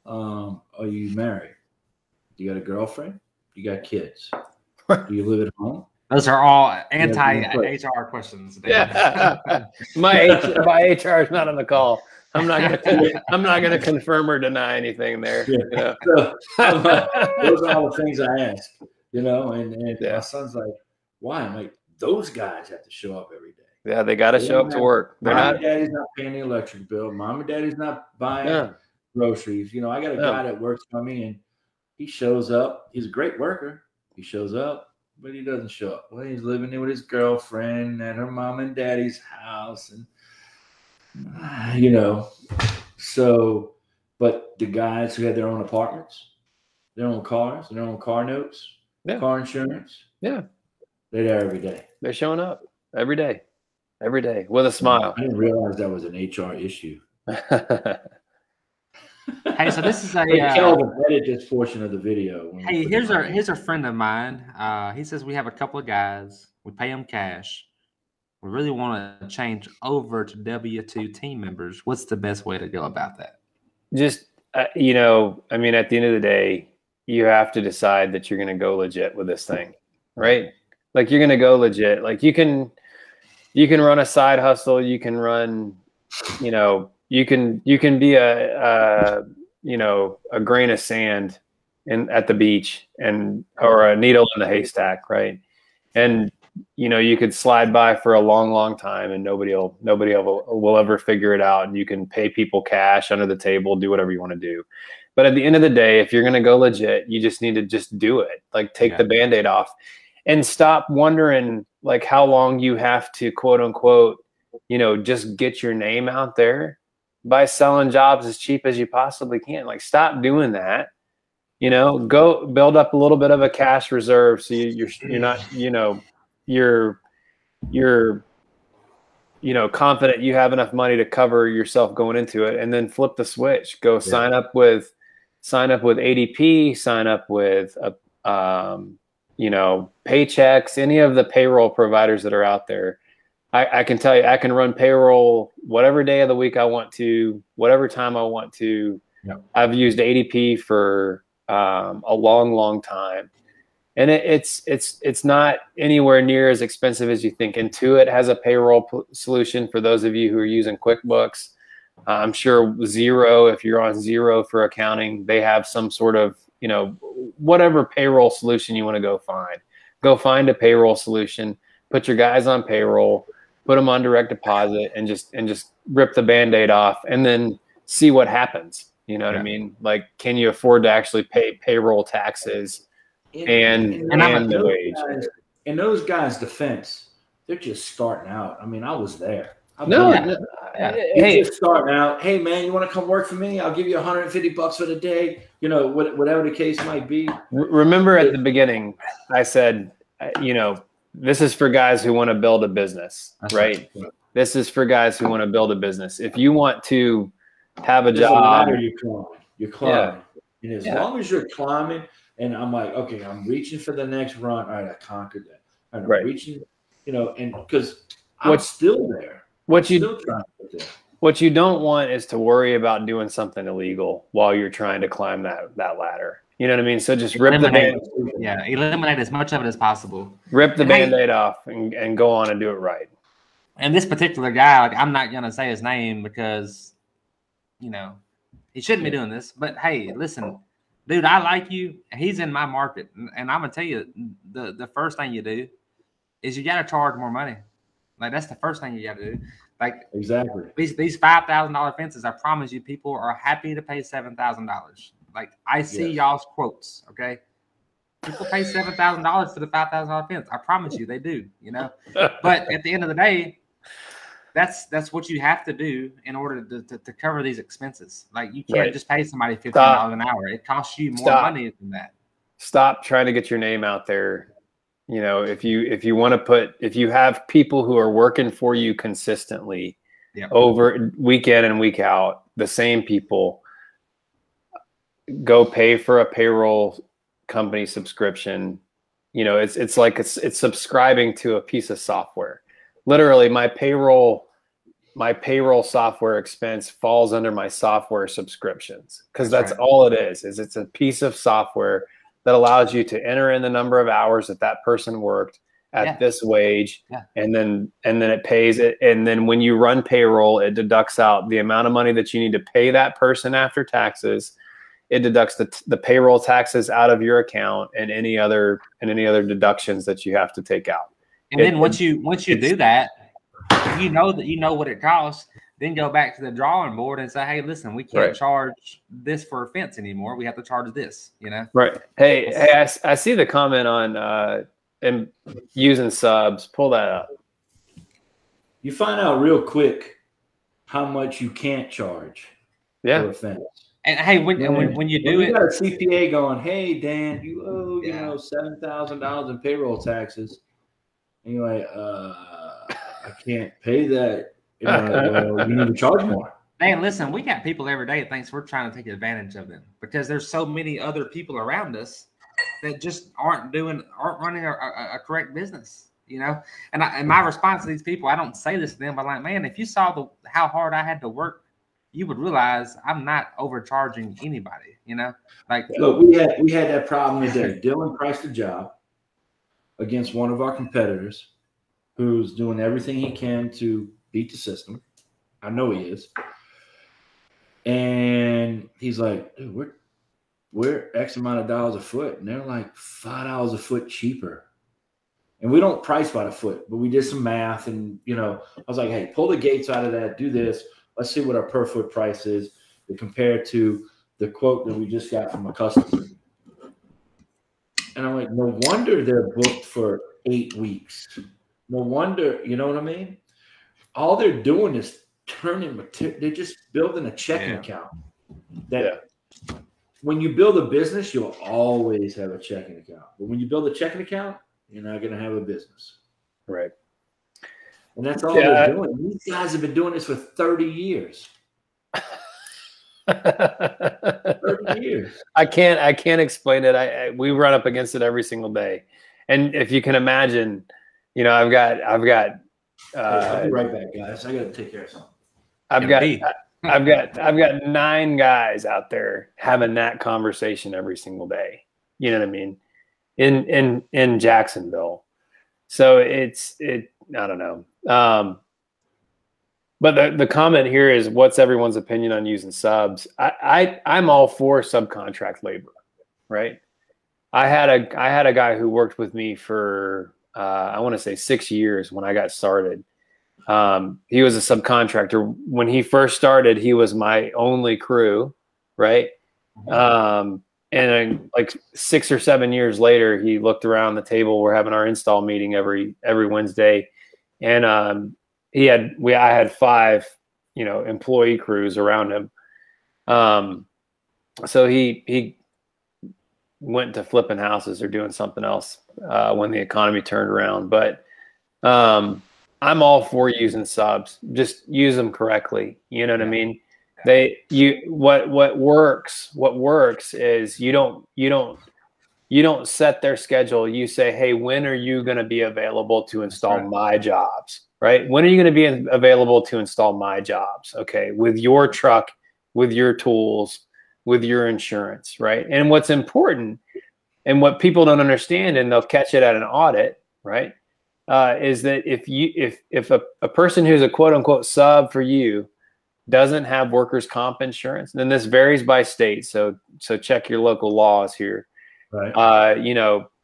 are you married? You got a girlfriend? You got kids? Do you live at home? Those are all anti-HR questions. Yeah. My HR is not on the call. I'm not gonna confirm or deny anything there. Yeah. You know? Those are all the things I ask, and Yeah. my son's like, why? I'm like, those guys have to show up every day. Yeah, they got to show up to work. They're Mom not. and daddy's not paying the electric bill. Mom and daddy's not buying groceries. I got a guy that works for me, and he shows up. He's a great worker. He shows up, but he doesn't show up. Well, he's living there with his girlfriend at her mom and daddy's house, and So, but the guys who had their own apartments, their own cars, their own car notes, car insurance, they're there every day. They're showing up every day with a smile. I didn't realize that was an HR issue. Hey, so this is a Kelvin, edit this portion of the video. Hey, here's a friend of mine. He says we have a couple of guys. We pay them cash. We really want to change over to W-2 team members. What's the best way to go about that? Just I mean, at the end of the day, you have to decide that you're going to go legit with this thing, right? Like you're going to go legit. Like you can run a side hustle. You can run, you can be a grain of sand at the beach or a needle in the haystack, right? And you could slide by for a long, long time, and nobody will ever figure it out. And you can pay people cash under the table, do whatever you want to do. But at the end of the day, if you're going to go legit, you just need to just do it. Like take the Band-Aid off, and stop wondering like how long you have to quote unquote, just get your name out there by selling jobs as cheap as you possibly can. Like stop doing that. Go build up a little bit of a cash reserve so you're not, you're confident you have enough money to cover yourself going into it, and then flip the switch. Go sign up with ADP, sign up with Paychecks, any of the payroll providers that are out there. I can tell you, I can run payroll whatever day of the week I want to, whatever time I want to. I've used ADP for a long, long time. And it's not anywhere near as expensive as you think. Intuit has a payroll solution for those of you who are using QuickBooks. I'm sure Xero, if you're on Xero for accounting, they have some sort of, whatever payroll solution you want to go find. Go find a payroll solution, put your guys on payroll, put them on direct deposit, and just rip the Band-Aid off, and then see what happens. You know what I mean? Like, can you afford to actually pay payroll taxes? And the wage. In those guys' defense, they're just starting out. I mean, I was there. Just starting out. Hey, man, you want to come work for me? I'll give you $150 for the day. Whatever the case might be. Remember at the beginning, I said, this is for guys who want to build a business, right? This is for guys who want to build a business. If you want to have a job, you're climbing. And as long as you're climbing. And I'm like, okay, I'm reaching for the next run. All right, I conquered that. I'm reaching, and because I'm still there. What you don't want is to worry about doing something illegal while you're trying to climb that ladder. You know what I mean? So just eliminate as much of it as possible. Rip the Band-Aid off and go on and do it right. And this particular guy, like, I'm not gonna say his name because, he shouldn't be doing this. But hey, listen. Dude, I like you. He's in my market, and I'm gonna tell you, the first thing you do is you gotta charge more money. Like that's the first thing you gotta do. Like exactly these $5,000 fences. I promise you, people are happy to pay $7,000. Like I see y'all's quotes. Okay, people pay $7,000 for the $5,000 fence. I promise you, they do. But at the end of the day, that's what you have to do in order to cover these expenses. Like you can't just pay somebody $15 an hour. It costs you more money than that. Stop trying to get your name out there. If you have people who are working for you consistently over week in and week out, the same people, go pay for a payroll company subscription. It's like it's subscribing to a piece of software. Literally, my payroll software expense falls under my software subscriptions because that's all it is it's a piece of software that allows you to enter in the number of hours that person worked at this wage, and then it pays it. And then when you run payroll, it deducts out the amount of money that you need to pay that person after taxes. It deducts the payroll taxes out of your account and any other deductions that you have to take out. And then once you do that, you know what it costs. Then go back to the drawing board and say, hey, listen, we can't charge this for a fence anymore. We have to charge this, you know? Right. Hey, I see the comment on using subs. Pull that up. You find out real quick how much you can't charge for a fence. And hey, when you do it, you got a CPA going, hey, Dan, you owe, you know, $7,000 in payroll taxes. And you're like, I can't pay that. Well, you need to charge more. Man, listen, we got people every day that thinks we're trying to take advantage of them because there's so many other people around us that just aren't running a correct business, you know. And my response to these people, I don't say this to them, but like, man, if you saw how hard I had to work, you would realize I'm not overcharging anybody, you know. Like, look, we had that problem today. Dylan priced a job against one of our competitors who's doing everything he can to beat the system. I know he is. And he's like, dude, we're X amount of dollars a foot. And they're like $5 a foot cheaper. And we don't price by the foot, but we did some math. And, you know, I was like, hey, pull the gates out of that. Do this. Let's see what our per foot price is to compare to the quote that we just got from a customer. And I'm like, no wonder they're booked for 8 weeks. No wonder, you know what I mean? All they're doing is they're just building a checking account. When you build a business, you'll always have a checking account. But when you build a checking account, you're not going to have a business. Right. And that's all they're doing. These guys have been doing this for 30 years. 30 years. I can't explain it. We run up against it every single day. And if you can imagine, you know, I've got I'll be right back, guys. I got to take care of something. I've got 9 guys out there having that conversation every single day. You know what I mean? In Jacksonville. So I don't know. But the comment here is, what's everyone's opinion on using subs? I'm all for subcontract labor, right? I had a guy who worked with me for I want to say 6 years when I got started. He was a subcontractor. When he first started, he was my only crew, right? And then, like 6 or 7 years later, he looked around the table. We're having our install meeting every Wednesday, and I had 5, you know, employee crews around him. So he went to flipping houses or doing something else when the economy turned around. But I'm all for using subs. Just use them correctly. You know what I mean? What works is you don't set their schedule. You say, hey, when are you going to be available to install my jobs? Right? When are you going to be available to install my jobs? Okay, with your truck, with your tools, with your insurance, right? And what's important, and what people don't understand, and they'll catch it at an audit, right? Is that if a person who's a quote unquote sub for you doesn't have workers' comp insurance, and this varies by state, so check your local laws here. Right.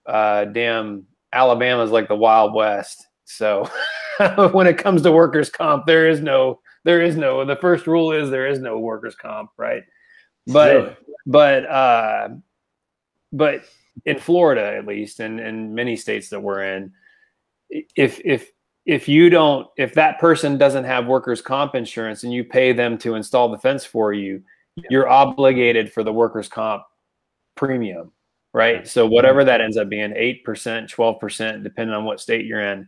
Damn, Alabama's like the Wild West. So when it comes to workers' comp, there is no. The first rule is there is no workers' comp, right? But in Florida, at least, and in many states that we're in, if that person doesn't have workers' comp insurance and you pay them to install the fence for you, you're obligated for the workers' comp premium, right? So whatever that ends up being, 8%, 12%, depending on what state you're in.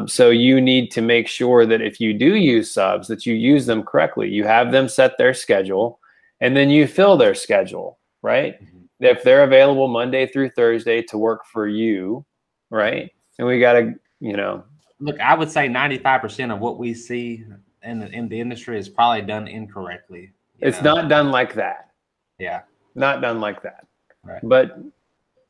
So you need to make sure that if you do use subs, that you use them correctly. You have them set their schedule, and then you fill their schedule, right? If they're available Monday through Thursday to work for you, right? And we got to, you know. Look, I would say 95% of what we see in the industry is probably done incorrectly. It's not done like that. Yeah. Not done like that. Right. But,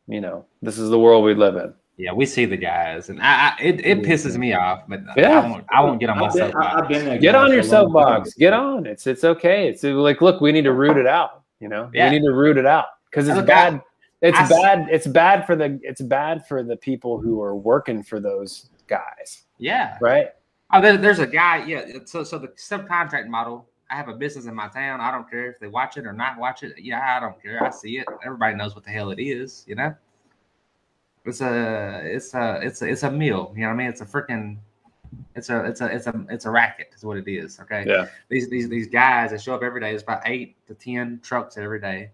you know, this is the world we live in. Yeah, we see the guys, and it pisses me off, but Yeah. I won't get on my soapbox. I've been there. Get on your soapbox. Get on. It's okay. It's like, look, we need to root it out. You know, we need to root it out because it's bad. It's bad for the people who are working for those guys. Yeah. Right. Oh, there's a guy. Yeah. So the subcontract model. I have a business in my town. I don't care if they watch it or not watch it. Yeah, I don't care. I see it. Everybody knows what the hell it is. You know. It's a meal. You know what I mean? It's a freaking. It's a racket. Is what it is. Okay. Yeah. These guys that show up every day. There's about 8 to 10 trucks every day.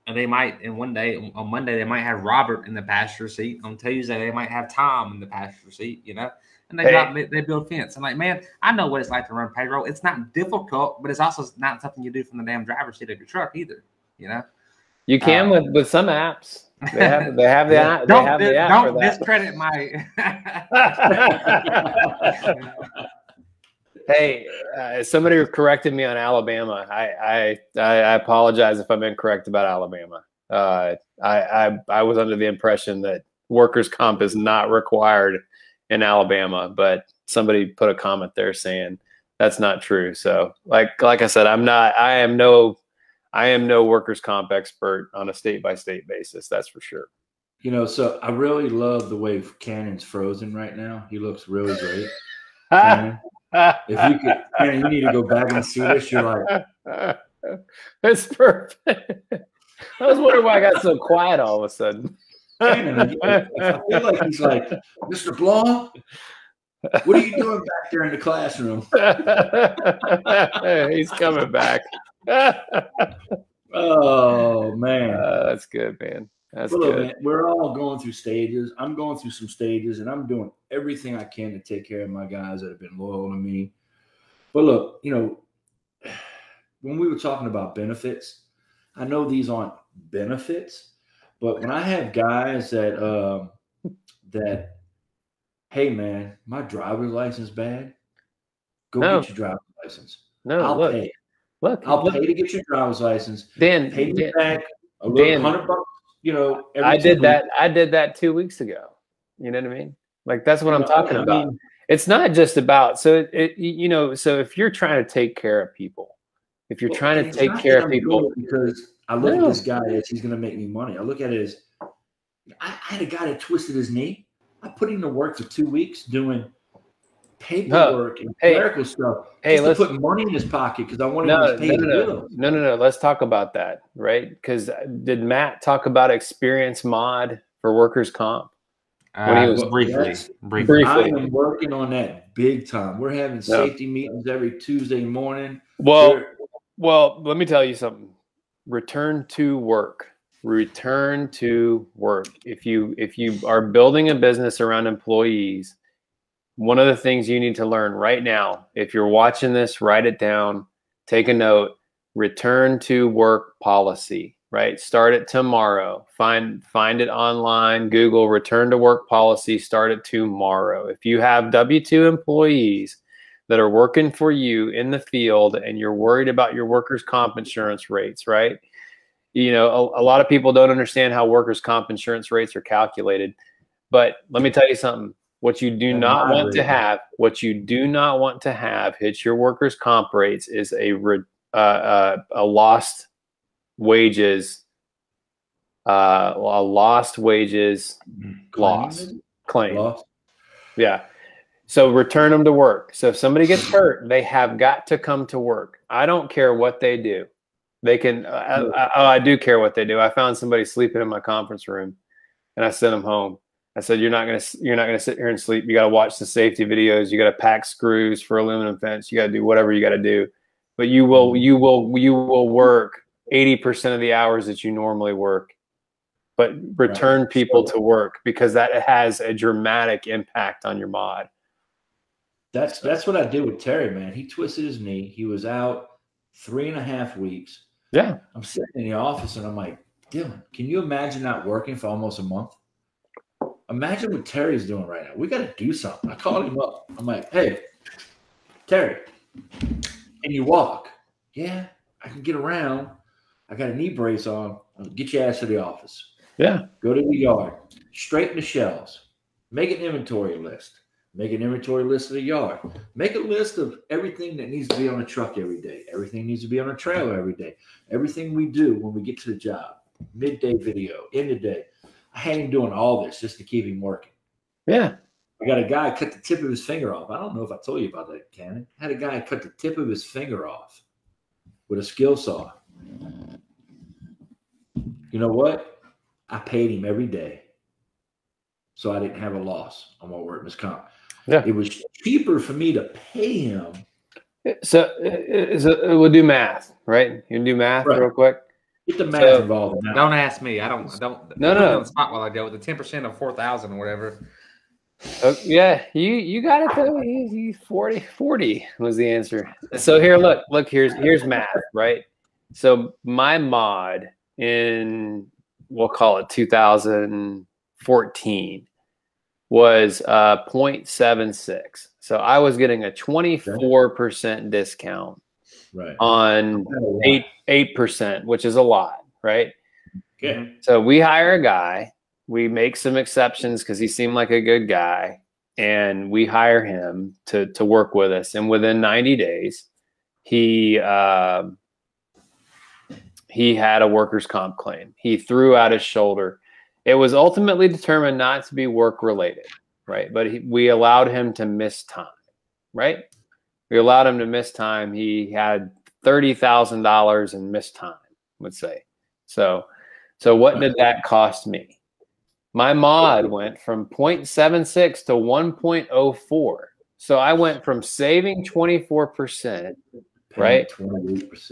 And they might, and one day on Monday, they might have Robert in the passenger seat. On Tuesday, they might have Tom in the passenger seat, you know, and they build fence. I'm like, man, I know what it's like to run payroll. It's not difficult, but it's also not something you do from the damn driver's seat of your truck either, you know. You can with some apps. They have the app. Don't discredit my. Hey, somebody corrected me on Alabama. I apologize if I'm incorrect about Alabama. I was under the impression that workers' comp is not required in Alabama, but somebody put a comment there saying that's not true. So, like I said, I am no workers' comp expert on a state-by-state basis. That's for sure. You know, so I really love the way Cannon's frozen right now. He looks really great. If you could, Cannon, you need to go back and see this. You're like, it's perfect. I was wondering why I got so quiet all of a sudden. Cannon, I feel like he's like, Mr. Blanc, what are you doing back there in the classroom? He's coming back. Oh man, that's good, man. That's good. Look, man, we're all going through stages. I'm going through some stages, and I'm doing everything I can to take care of my guys that have been loyal to me. But look, you know, when we were talking about benefits, I know these aren't benefits, but when I have guys that hey man, my driver's license bad, go get your driver's license. I'll pay. Look, I'll pay to get your driver's license. Dan, pay me back a little $100. You know, I did that 2 weeks ago. You know what I mean? Like that's what I'm talking about. Mean, it's not just about so if you're trying to take care of people, if you're trying to take care of people, because I look at this guy as he's going to make me money. I look at it as I had a guy that twisted his knee. I put him to work for 2 weeks doing paperwork and clerical stuff. Let's put money in his pocket because I wanted him to pay the bills. No. Let's talk about that, right? Because did Matt talk about experience mod for workers' comp? When he was briefly. I am working on that big time. We're having safety meetings every Tuesday morning. Well, let me tell you something. Return to work. Return to work. If you are building a business around employees, one of the things you need to learn right now, if you're watching this, write it down, take a note, return to work policy, right? Start it tomorrow. Find it online, Google return to work policy, start it tomorrow. If you have W-2 employees that are working for you in the field and you're worried about your workers' comp insurance rates, right? You know, a lot of people don't understand how workers' comp insurance rates are calculated, but let me tell you something. What you do not want to have hit your workers' comp rates is a lost wages claim. Yeah. So return them to work. So if somebody gets hurt, they have got to come to work. I don't care what they do. They can. I do care what they do. I found somebody sleeping in my conference room, and I sent them home. I said, you're not gonna sit here and sleep. You got to watch the safety videos. You got to pack screws for aluminum fence. You got to do whatever you got to do, but you will work 80% of the hours that you normally work. But return people to work because that has a dramatic impact on your mod. That's what I did with Terry, man. He twisted his knee. He was out 3.5 weeks. Yeah, I'm sitting in the office and I'm like, Dylan, can you imagine not working for almost a month? Imagine what Terry's doing right now. We got to do something. I called him up. I'm like, hey, Terry, can you walk? Yeah, I can get around. I got a knee brace on. I'll get your ass to the office. Yeah. Go to the yard, straighten the shelves, make an inventory list. Make an inventory list of the yard. Make a list of everything that needs to be on a truck every day. Everything needs to be on a trailer every day. Everything we do when we get to the job. Midday video, end of day. I had him doing all this just to keep him working. Yeah. I got a guy cut the tip of his finger off. I don't know if I told you about that, Cannon. I had a guy cut the tip of his finger off with a skill saw. You know what? I paid him every day, so I didn't have a loss on my workman's comp. Yeah. It was cheaper for me to pay him. So we'll do math, right? You can do math real quick. Get the math involved. Don't ask me. I don't. No. Spot while I go with the 10% of 4,000 or whatever. Yeah, you got it though. He's 40 was the answer. So here, look. Here's math, right? So my mod in, we'll call it 2014. Was 0.76. So I was getting a 24% discount on 8%, which is a lot, right? Okay. So we hire a guy, we make some exceptions because he seemed like a good guy, and we hire him to work with us. And within 90 days, he had a workers' comp claim. He threw out his shoulder. It was ultimately determined not to be work-related, right? But we allowed him to miss time, right? We allowed him to miss time. He had $30,000 in missed time, let's say. So what did that cost me? My mod went from 0.76 to 1.04. So I went from saving 24%, right,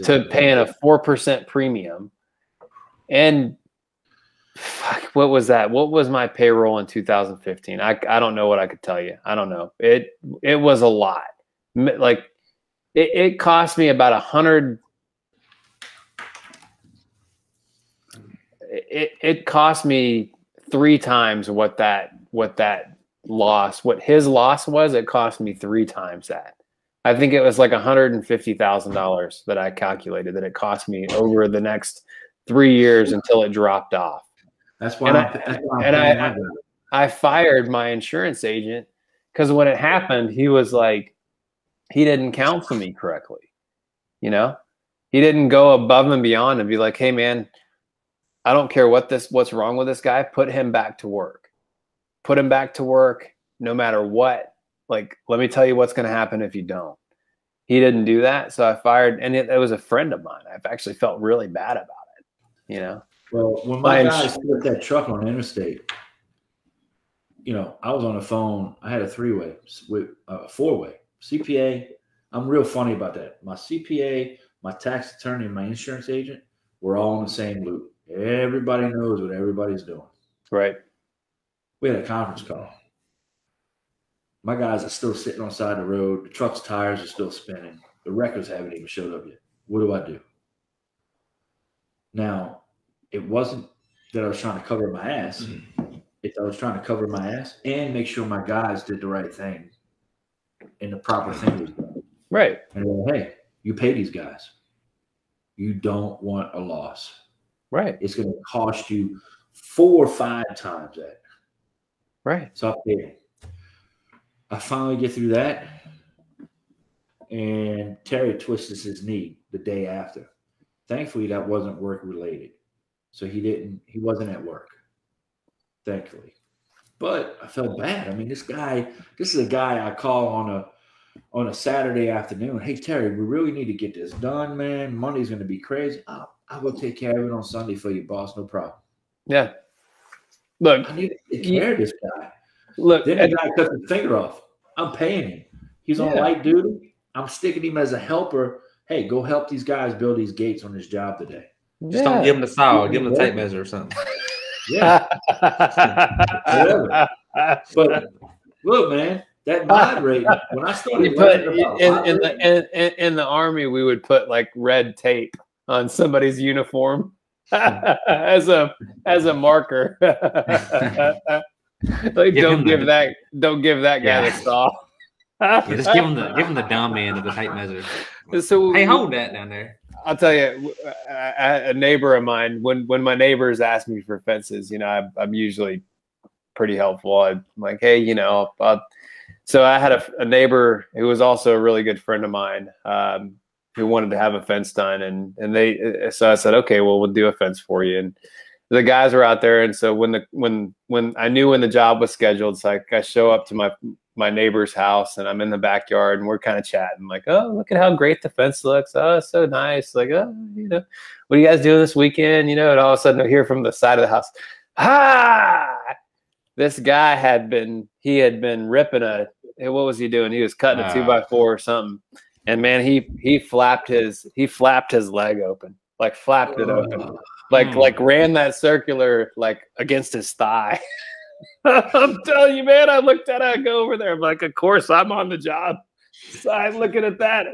to paying a 4% premium. And fuck, what was that? What was my payroll in 2015? I don't know what I could tell you. I don't know. It was a lot. Like it cost me about 100. It cost me 3 times what his loss was. It cost me 3 times that. I think it was like $150,000 that I calculated that it cost me over the next 3 years until it dropped off. That's why I fired my insurance agent because when it happened, he was like, he didn't counsel me correctly. You know, he didn't go above and beyond and be like, hey man, I don't care what's wrong with this guy. Put him back to work. Put him back to work no matter what. Like, let me tell you what's going to happen if you don't. He didn't do that. So I fired, and it was a friend of mine. I've actually felt really bad about it, you know? Well, when my guys put that truck on the interstate, you know, I was on the phone. I had a 3-way, 4-way CPA. I'm real funny about that. My CPA, my tax attorney, and my insurance agent, we're all in the same loop. Everybody knows what everybody's doing. Right. We had a conference call. My guys are still sitting on the side of the road. The truck's tires are still spinning. The records haven't even showed up yet. What do I do? Now, it wasn't that I was trying to cover my ass. It's I was trying to cover my ass and make sure my guys did the right thing and the proper thing was done. Right. And hey, you pay these guys. You don't want a loss. Right. It's going to cost you 4 or 5 times that. Right. So I paid him. I finally get through that, and Terry twisted his knee the day after. Thankfully, that wasn't work related, so he wasn't at work. Thankfully, but I felt bad. I mean, this is a guy I call on a Saturday afternoon. Hey Terry, we really need to get this done, man. Monday's going to be crazy. I will take care of it on Sunday for you, boss. No problem. Yeah. Look, I need to take care of this guy. Look, then the guy cut his finger off. I'm paying him. He's on light duty. I'm sticking him as a helper. Hey, go help these guys build these gates on this job today. Just don't give him the saw. Give him the tape measure or something. Yeah. Whatever. But look, man, that mod rate, when I started in the Army, we would put like red tape on somebody's uniform as a marker. Like, don't give that guy the saw. Yeah, just give him the dumb end of the tape measure. So hey, hold that down there. I'll tell you, a neighbor of mine, when my neighbors ask me for fences, I'm usually pretty helpful. I'm like, hey, so I had a neighbor who was also a really good friend of mine, who wanted to have a fence done, and so I said, okay, well, we'll do a fence for you. And the guys were out there, and so when I knew when the job was scheduled, it's like I show up to my neighbor's house, and I'm in the backyard, and we're kind of chatting, like, oh, look at how great the fence looks. Oh, it's so nice. Like, oh, what are you guys doing this weekend? And all of a sudden I hear from the side of the house, this guy had been ripping what was he doing? He was cutting a 2x4 or something. And man, he flapped his leg open, like flapped it open, like ran that circular like against his thigh. I'm telling you, man, I looked at it, I go over there. I'm like, of course I'm on the job. So I'm looking at that.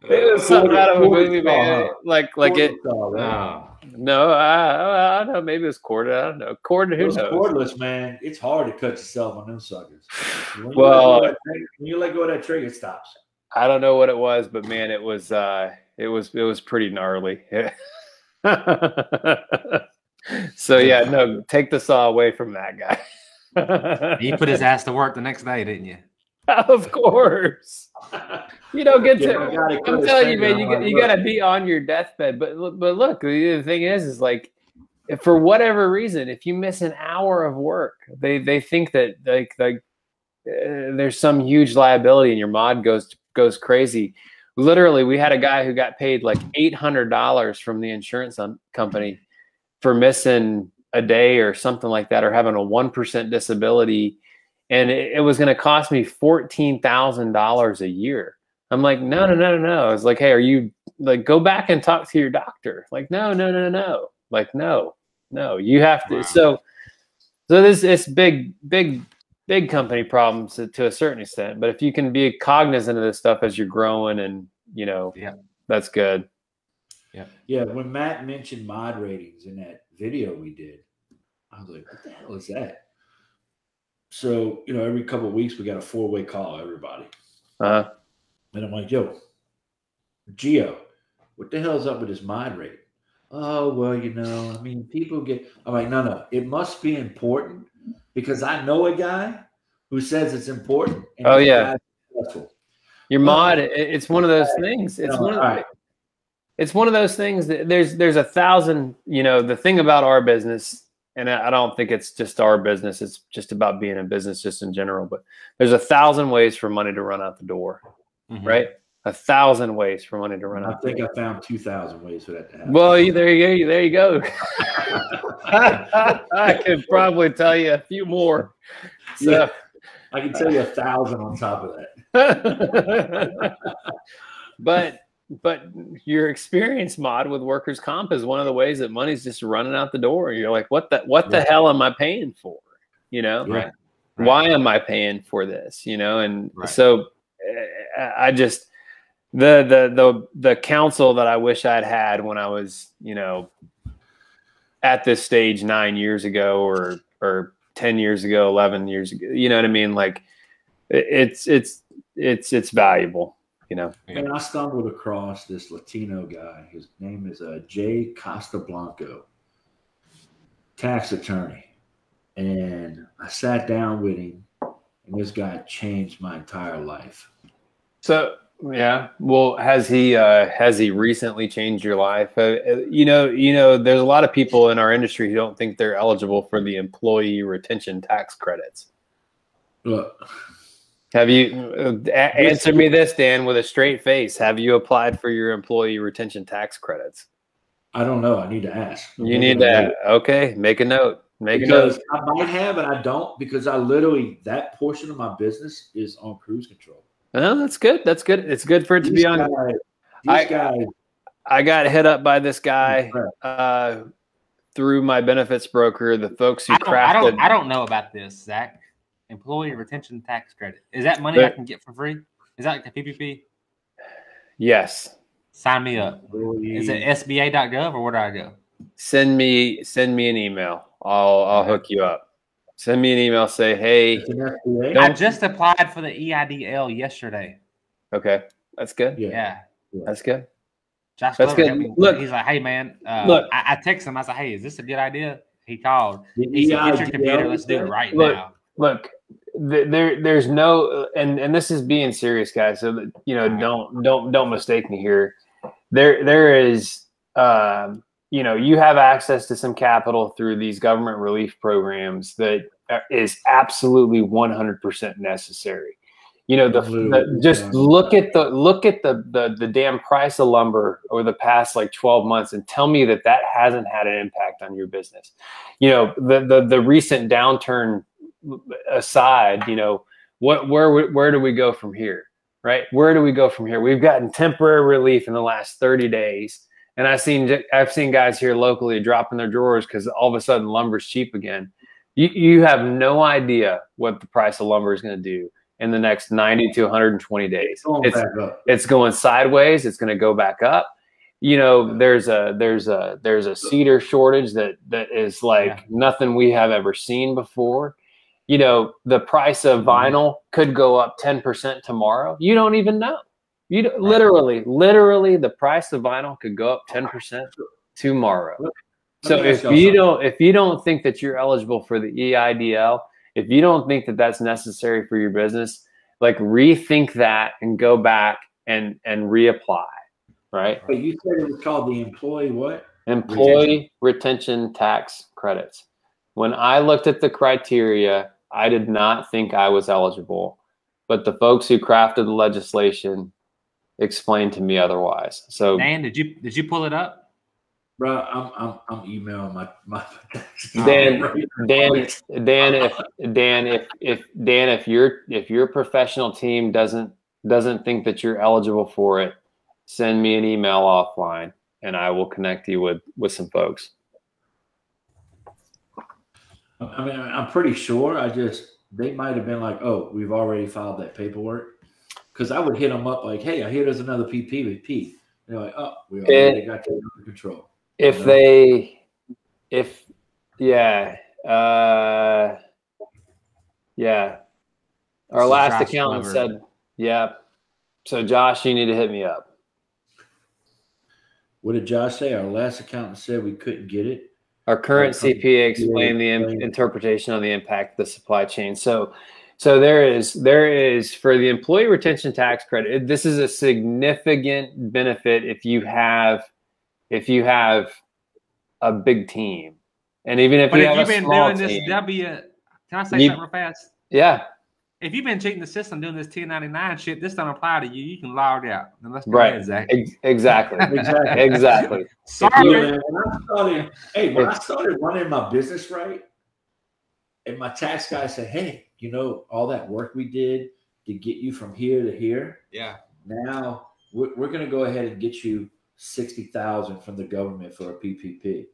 It was something out of a movie, man. Like it. No, I don't know. Maybe it was corded. I don't know. Corded, who knows? Cordless, man. It's hard to cut yourself on them suckers. When you let go of that trigger, it stops. I don't know what it was, but man, it was pretty gnarly. So yeah, no, take the saw away from that guy. You put his ass to work the next day, didn't you? Of course. I'm telling you, man, you got to be on your deathbed. But look, the thing is like, for whatever reason, if you miss an hour of work, they think that like there's some huge liability and your mod goes crazy. Literally, we had a guy who got paid like $800 from the insurance company for missing a day or something like that, or having a 1% disability. And it was going to cost me $14,000 a year. I'm like, no. I was like, hey, are you like, go back and talk to your doctor? Like, no. Like, no, you have to. Wow. So this big company problems to a certain extent. But if you can be cognizant of this stuff as you're growing, and that's good. Yeah. When Matt mentioned mod ratings in that video we did, I was like, what the hell is that? So, every couple of weeks we got a 4-way call, everybody. And I'm like, yo, Gio, what the hell's up with this mod rate? Oh, well, people get, I'm like, no, it must be important, because I know a guy who says it's important. And your mod, it's one of those things. It's one of those things that there's 1,000, the thing about our business, and I don't think it's just our business, it's just about being in business just in general, but there's 1,000 ways for money to run out the door, right? 1,000 ways for money to run out. I think I found 2,000 ways for that to happen. Well, there you go. I could probably tell you a few more. So yeah, I can tell you 1,000 on top of that. But your experience mod with workers' comp is one of the ways that money's just running out the door. You're like, what the hell am I paying for? Right. Why am I paying for this? And so I just, the counsel that I wish I'd had when I was, at this stage 9 years ago or 10 years ago, 11 years ago, you know what I mean? Like it's valuable. And I stumbled across this Latino guy. His name is Jay Castablanco, tax attorney. And I sat down with him, and this guy changed my entire life. So, yeah. Well, has he recently changed your life? There's a lot of people in our industry who don't think they're eligible for the employee retention tax credits. Look. Have you answer me this, Dan, with a straight face? Have you applied for your employee retention tax credits? I don't know. I need to ask. You need to. Okay, make a note. Because I might have, and I don't, because that portion of my business is on cruise control. Oh, that's good. That's good. It's good for it to be on. I got hit up by this guy through my benefits broker. The folks who crafted. I don't know about this, Zach. Employee retention tax credit. Is that money I can get for free? Is that like the PPP? Yes. Sign me up. Is it SBA.gov or where do I go? Send me an email. I'll hook you up. Send me an email. Say, hey. I just applied for the EIDL yesterday. Okay. That's good. Yeah. That's good. Josh That's Glover good. got me. Look, He's like, hey man, look. I texted him. I said, hey, is this a good idea? He called. The He said, get your EIDL, computer. Let's do it right Look, now. Look, there's no, and this is being serious, guys. So that, you know, don't mistake me here. There is, you know, you have access to some capital through these government relief programs that is absolutely 100% necessary. You know, just look at the damn price of lumber over the past like 12 months and tell me that hasn't had an impact on your business. You know, the recent downturn aside, you know, where do we go from here? Right? Where do we go from here? We've gotten temporary relief in the last 30 days. And I've seen guys here locally dropping their drawers because all of a sudden lumber's cheap again. You have no idea what the price of lumber is going to do in the next 90 to 120 days. It's going sideways. It's going to go back up. You know, there's a cedar shortage that is like nothing we have ever seen before. You know, the price of vinyl could go up 10% tomorrow. You don't even know. Literally, the price of vinyl could go up 10% tomorrow. So if you don't think that you're eligible for the EIDL, if you don't think that that's necessary for your business, like rethink that and go back and reapply, right? But you said it was called the employee what? Employee retention tax credits. When I looked at the criteria, I did not think I was eligible, but the folks who crafted the legislation explained to me otherwise. So Dan, did you pull it up? Bro, I'm emailing my Dan, if your professional team doesn't think that you're eligible for it, send me an email offline and I will connect you with some folks. I mean, I'm pretty sure. They might have been like, oh, we've already filed that paperwork. Because I would hit them up like, hey, I hear there's another PPP. They're like, oh, we already got that under control. Our last accountant said, yeah. So Josh, you need to hit me up. What did Josh say? Our last accountant said we couldn't get it. Our current CPA explained the interpretation on the impact of the supply chain. So there is for the employee retention tax credit. This is a significant benefit if you have a big team, and even if you have a small team. Can I say something real fast? Yeah. If you've been cheating the system doing this 1099 shit, this don't apply to you. You can log out. Now let's go ahead, Zach. Exactly. Sorry. When I started running my business right, and my tax guy said, hey, you know, all that work we did to get you from here to here. Yeah. Now we're going to go ahead and get you $60,000 from the government for a PPP.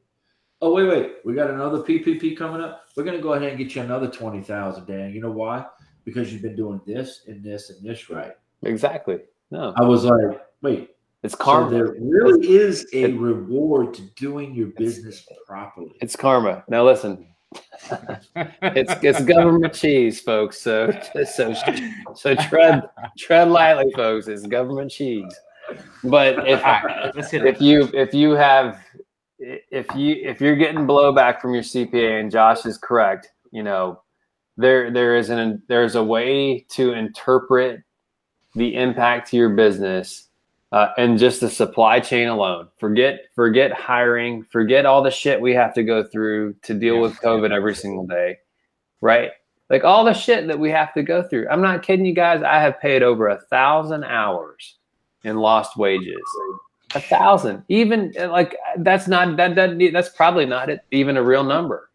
Oh, wait. We got another PPP coming up. We're going to go ahead and get you another $20,000, Dan. You know why? Because you've been doing this and this and this right. Exactly. No. I was like, wait. It's karma. So there really is a reward to doing your business properly. It's karma. Now listen. it's government cheese, folks. So tread lightly, folks. It's government cheese. But if you're getting blowback from your CPA, and Josh is correct, you know, there's a way to interpret the impact to your business and just the supply chain alone. Forget hiring, forget all the shit we have to go through to deal with COVID every single day, right? Like all the shit that we have to go through. I'm not kidding you guys. I have paid over 1,000 hours in lost wages. 1,000. Even like that's probably not even a real number.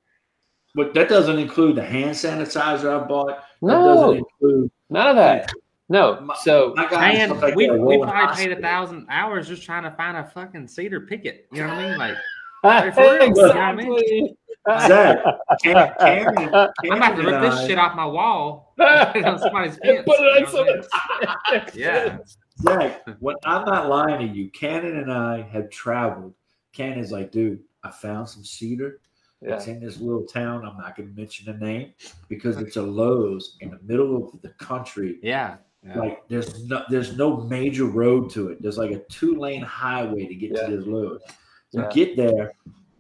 But that doesn't include the hand sanitizer I bought. No, that doesn't include none of that. No. So man, we probably paid 1,000 hours just trying to find a fucking cedar picket. You know what I mean? Like, for real, exactly. You know what I mean? Zach, I'm about to rip this shit off my wall. Put it on somebody's fence. Put it on somebody's Yeah. Zach, when I'm not lying to you, Cannon and I have traveled. Cannon's like, dude, I found some cedar. It's in this little town. I'm not going to mention the name because it's a Lowe's in the middle of the country. Yeah. Yeah. Like there's no major road to it. There's like a 2-lane highway to get to this load. You get there,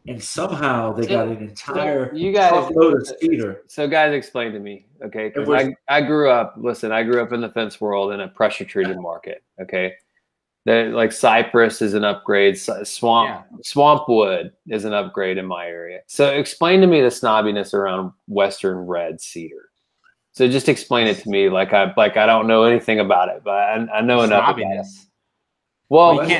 and somehow they got an entire truckload of cedar. So guys, explain to me, okay? Because I grew up. Listen, I grew up in the fence world in a pressure treated market. Okay, like cypress is an upgrade. Swamp wood is an upgrade in my area. So explain to me the snobbiness around Western red cedar. So just explain it to me, like I don't know anything about it, but I know enough about it. Well, I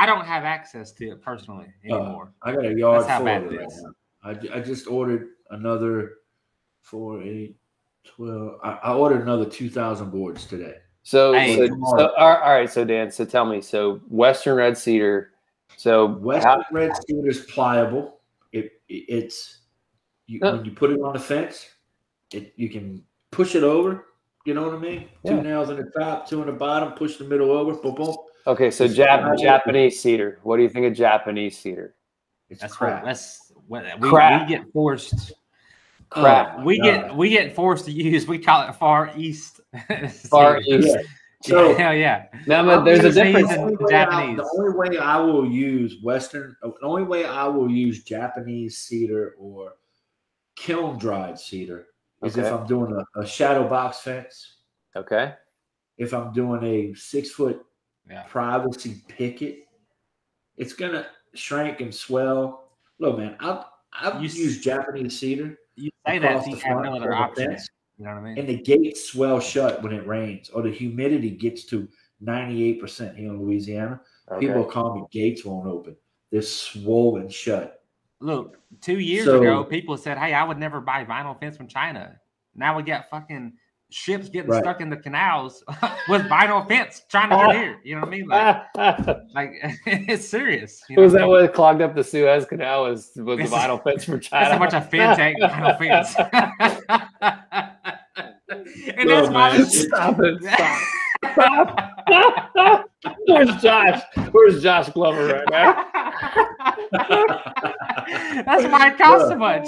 don't have access to it personally anymore. I got a yard full of it right now. I just ordered another 4, 8, 12. I ordered another 2,000 boards today. So all right. So Dan, so tell me. So Western red cedar. So Western red cedar is pliable. When you put it on the fence, you can push it over. You know what I mean? Yeah. 2 nails in the top, 2 in the bottom. Push the middle over. Boom, boom. Okay, so Japanese cedar. What do you think of Japanese cedar? That's crap. We get forced. Crap. We get forced to use. We call it Far East. Far East. Yeah. So, hell yeah. Now, there's a difference. Japanese. The only way I will use Japanese cedar or kiln dried cedar is if I'm doing a shadow box fence. Okay. If I'm doing a 6-foot privacy picket, it's gonna shrink and swell. Look, man, I've used Japanese cedar. You say that you have no other options. You know what I mean? And the gates swell shut when it rains, or the humidity gets to 98% here in Louisiana. Okay. People call me gates won't open. They're swollen shut. Look, 2 years ago, people said, "Hey, I would never buy vinyl fence from China." Now we got fucking ships getting stuck in the canals with vinyl fence trying to get here. You know what I mean? Like it's serious. Was that what clogged up the Suez Canal? Was the vinyl fence from China? That's a bunch of fence ain't vinyl fence. And that's why Stop it. Where's Josh? Where's Josh Glover right now? That's why it costs so much.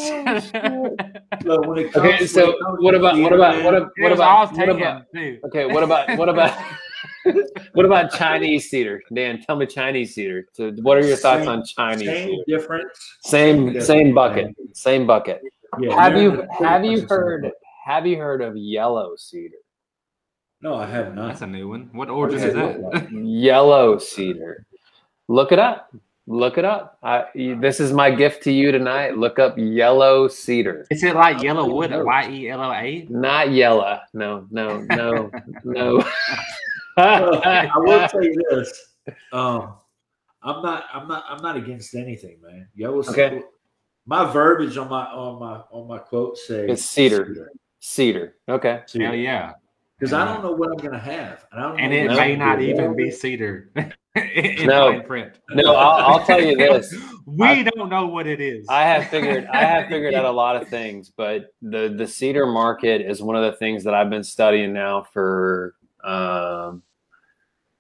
What about Chinese cedar? Dan, tell me Chinese cedar. So what are your thoughts on Chinese cedar? Difference. Same bucket. Yeah, have you heard of yellow cedar? No, I have not. That's a new one. What origin is that? Yellow cedar. Look it up. This is my gift to you tonight. Look up yellow cedar. Is it like yellow wood? YELLOA? Not yellow. No. I will tell you this. I'm not against anything, man. Yellow cedar. My verbiage on my quote say it's cedar. Cedar. Okay. Cedar. Hell yeah. Because I don't know what I'm gonna have, and it may not even be cedar. In fine print. No, I'll tell you this. We don't know what it is. I have figured out a lot of things, but the cedar market is one of the things that I've been studying now for going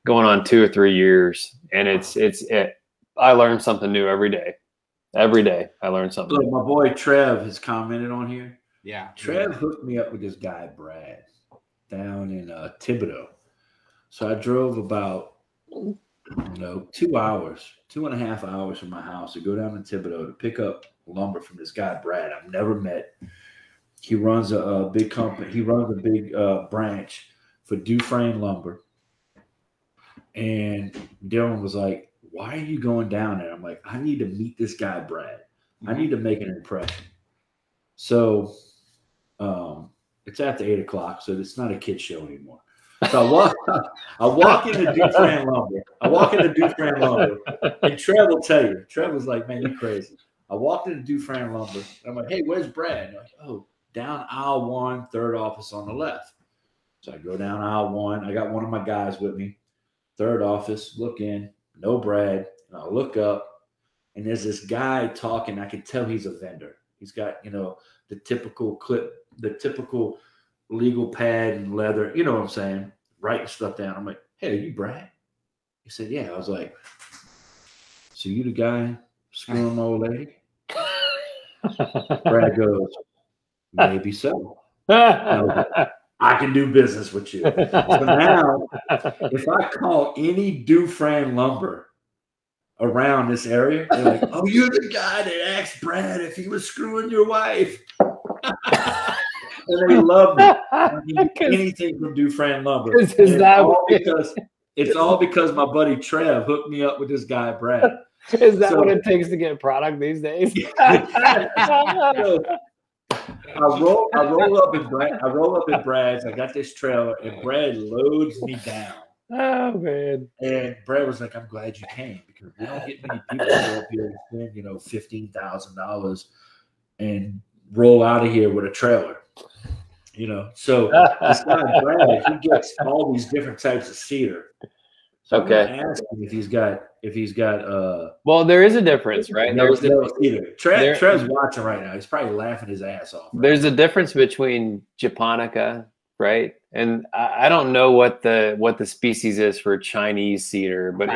on 2 or 3 years, and I learn something new every day. Every day I learn something. Look, my boy Trev has commented on here. Yeah, Trev hooked me up with this guy Brad down in Thibodeau. So I drove about 2 hours, 2.5 hours from my house to go down to Thibodeau to pick up lumber from this guy Brad I've never met. He runs a big company. He runs a big branch for Dufresne Lumber. And Dylan was like, "Why are you going down there?" I'm like, "I need to meet this guy Brad. I need to make an impression." So it's after 8 o'clock, so it's not a kid show anymore. So I walk into Dufresne Lumber. And Trev will tell you. Trev was like, "Man, you crazy." I walked into Dufresne Lumber. And I'm like, "Hey, where's Brad?" And like, "Oh, down aisle 1, third office on the left." So I go down aisle 1. I got one of my guys with me. Third office, look in, no Brad. And I look up, and there's this guy talking. I can tell he's a vendor. He's got, the typical clip, the typical legal pad and leather, you know what I'm saying, writing stuff down. I'm like, "Hey, are you Brad?" He said, "Yeah." I was like, "So you the guy screwing my old lady?" Brad goes, "Maybe so." I I can do business with you. So now, if I call any Dufran Lumber around this area, they're like, "Oh, you're the guy that asked Brad if he was screwing your wife." And they love me. I can do anything from Dufran Lumber. It's all because my buddy Trev hooked me up with this guy Brad. Is that what it takes to get product these days? So, I roll up in Brad's. I got this trailer, and Brad loads me down. Oh man! And Brad was like, "I'm glad you came because we don't get many people go up here and spend $15,000 and roll out of here with a trailer." So this guy Brad, he gets all these different types of cedar. So okay. I'm gonna ask him if he's got. Well, there is a difference, right? There's cedar. Trev's watching right now. He's probably laughing his ass off. Right? There's a difference between japonica, right? And I don't know what the species is for Chinese cedar, but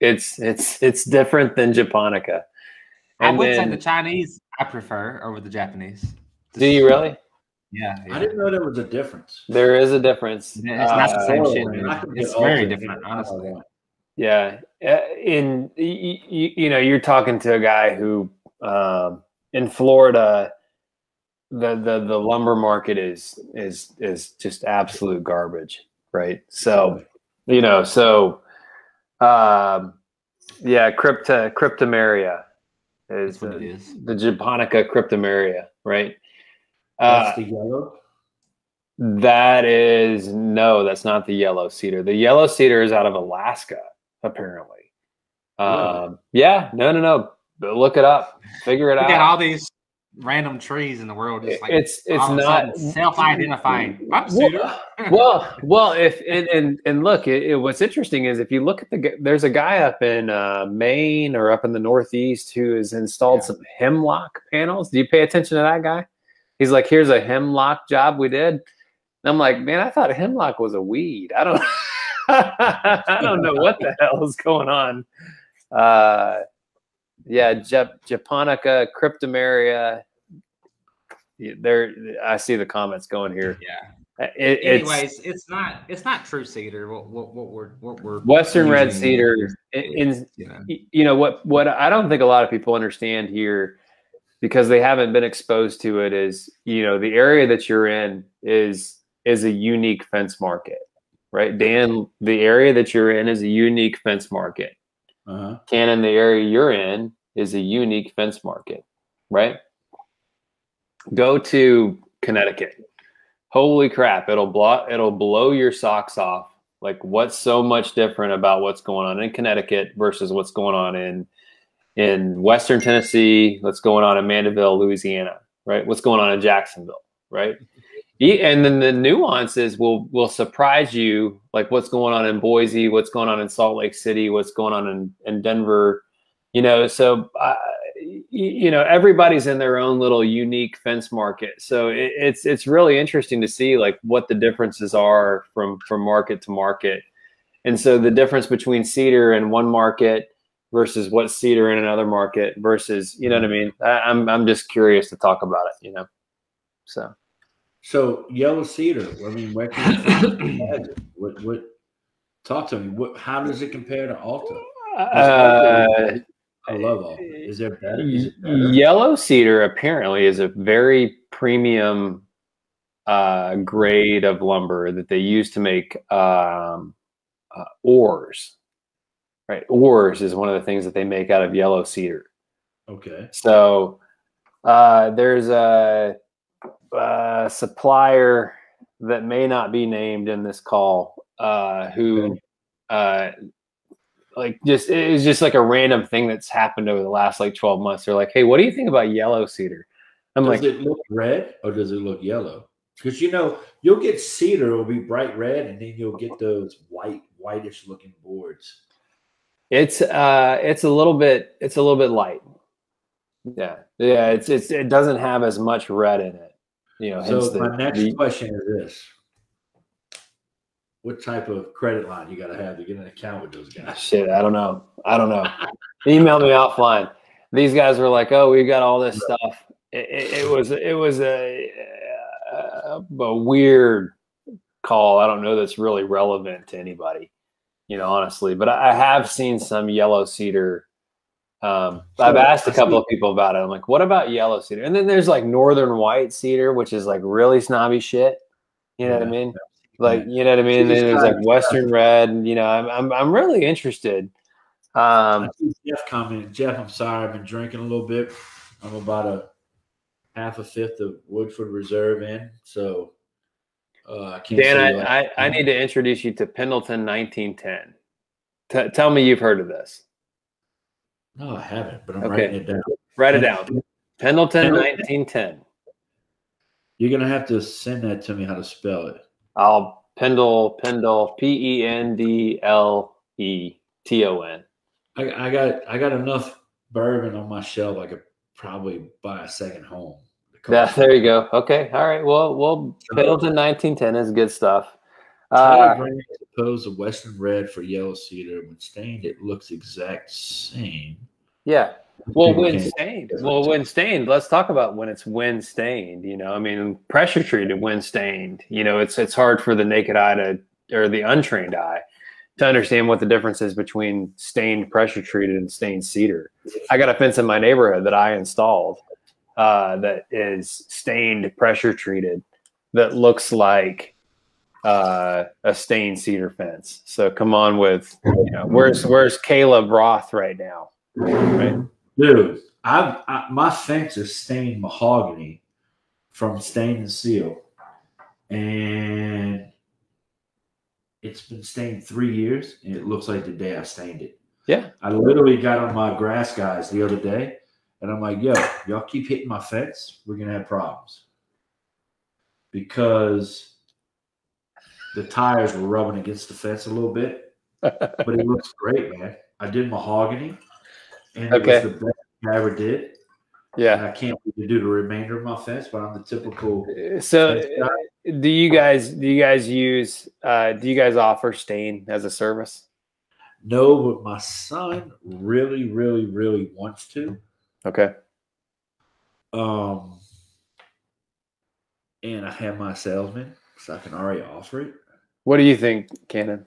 it's different than japonica. I would say the Chinese I prefer over the Japanese. Do you really? Yeah. I didn't know there was a difference. There is a difference. It's not the same shit. It's very different, honestly. Yeah. You're talking to a guy who in Florida, the lumber market is just absolute garbage, right? So, cryptomeria is what it is. The japonica cryptomeria, right? That's the yellow? That's not the yellow cedar. The yellow cedar is out of Alaska, apparently. Really? Yeah, no. Look it up. Figure it out. You got all these random trees in the world. Just like it's not self-identifying. I'm cedar. Well, look, what's interesting is if you look at there's a guy up in Maine or up in the Northeast who has installed some hemlock panels. Do you pay attention to that guy? He's like, here's a hemlock job we did. And I'm like, man, I thought hemlock was a weed. I don't know what the hell is going on. Japonica, cryptomeria. I see the comments going here. Yeah. Anyways, it's not true cedar. What we're Western red cedar. What I don't think a lot of people understand here, because they haven't been exposed to it, is the area that you're in is a unique fence market, right? Dan, the area that you're in is a unique fence market. Cannon, the area you're in is a unique fence market, right? Go to Connecticut. Holy crap, it'll blow your socks off. Like, what's so much different about what's going on in Connecticut versus what's going on in Western Tennessee, what's going on in Mandeville, Louisiana, right? What's going on in Jacksonville, right? And then the nuances will surprise you, like what's going on in Boise, what's going on in Salt Lake City, what's going on in Denver, so everybody's in their own little unique fence market. So it's really interesting to see like what the differences are from market to market. And so the difference between cedar in one market versus what cedar in another market versus, you know what I mean? I'm just curious to talk about it, So yellow cedar, I mean, where can you find it? What talk to me. How does it compare to Alta? I love Alta. Is there better? Yellow cedar apparently is a very premium grade of lumber that they use to make oars. Right, oars is one of the things that they make out of yellow cedar. Okay. So there's a supplier that may not be named in this call who it's just like a random thing that's happened over the last 12 months. They're like, hey, what do you think about yellow cedar? Does it look red or does it look yellow? Because you'll get cedar, it'll be bright red, and then you'll get those whitish looking boards. It's a little bit light. Yeah. It doesn't have as much red in it. So my next question is this: what type of credit line you got to have to get an account with those guys? Shit, I don't know. Email me offline. These guys were like, "Oh, we've got all this stuff." It was a weird call. I don't know that's really relevant to anybody, honestly. But I have seen some yellow cedar. I've asked a couple of people about it. I'm like, what about yellow cedar? And then there's like northern white cedar, which is like really snobby shit. You know what I mean? Like, you know what I mean? And then there's like western red. And, I'm really interested. I see Jeff commented. Jeff, I'm sorry, I've been drinking a little bit. I'm about a half a fifth of Woodford Reserve in, so I can't. Dan, I need to introduce you to Pendleton 1910. Tell me you've heard of this. No, I haven't, but I'm writing it down. Write it down. Pendleton 1910. You're gonna have to send that to me. How to spell it? Pendle, Pendleton. I got enough bourbon on my shelf. I could probably buy a second home. Yeah, there you go. Okay, all right. Well, Pendleton 1910 is good stuff. Suppose a Western red for yellow cedar. When stained, it looks exact same. Yeah. Well, when stained, let's talk about when it's wind stained. I mean, pressure treated when stained. It's hard for the naked eye or the untrained eye to understand what the difference is between stained pressure treated and stained cedar. I got a fence in my neighborhood that I installed that is stained pressure treated that looks like a stained cedar fence. So come on with, where's Caleb Roth right now? Right. Dude, my fence is stained mahogany from Stain and Seal, and it's been stained 3 years, and it looks like the day I stained it. Yeah. I literally got on my grass guys the other day, and I'm like, yo, y'all keep hitting my fence, we're going to have problems. Because the tires were rubbing against the fence a little bit, but it looks great, man. I did mahogany, and it was the best I ever did. Yeah. And I can't wait to do the remainder of my fence, but I'm the typical. So do you guys offer stain as a service? No, but my son really, really, really wants to. Okay. And I have my salesman, so I can already offer it. What do you think, Cannon?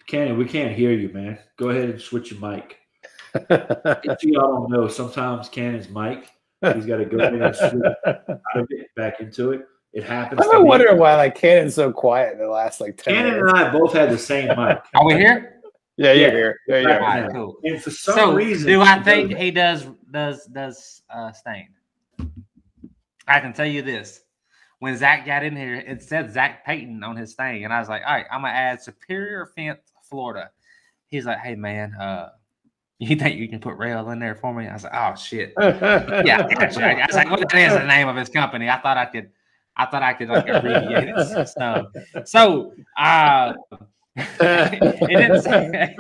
Cannon, we can't hear you, man. Go ahead and switch your mic. If y'all don't know, sometimes Cannon's mic, he's got to go in and switch out of it back into it. It happens. I'm wondering why Cannon's so quiet in the last 10 Cannon minutes. and I both had the same mic. Are we here? Yeah, you're here. There you go. Right, cool. And for some reason, do I think he does stain? I can tell you this. When Zach got in here, it said Zach Peyton on his thing, and I was like, all right, I'm gonna add Superior Fence, Florida. He's like, hey man, you think you can put rail in there for me? I was like, oh shit. Yeah, gotcha. I was like, what is the name of his company? I thought I could like abbreviate it. So it didn't say.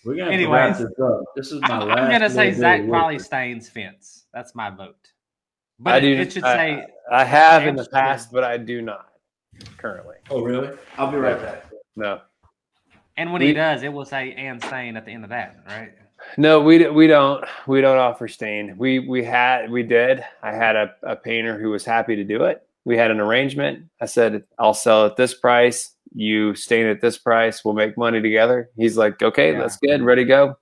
We're gonna wrap this up. This is my last. I'm gonna say Zach probably stains fence. That's my vote. But it should say I have in the past, but I do not currently. Oh really? I'll be right back. No. And when he does, it will say and stain at the end of that, right? No, we don't offer stain. We did. I had a painter who was happy to do it. We had an arrangement. I said, I'll sell at this price. You stain at this price. We'll make money together. He's like, okay, that's good. Ready to go.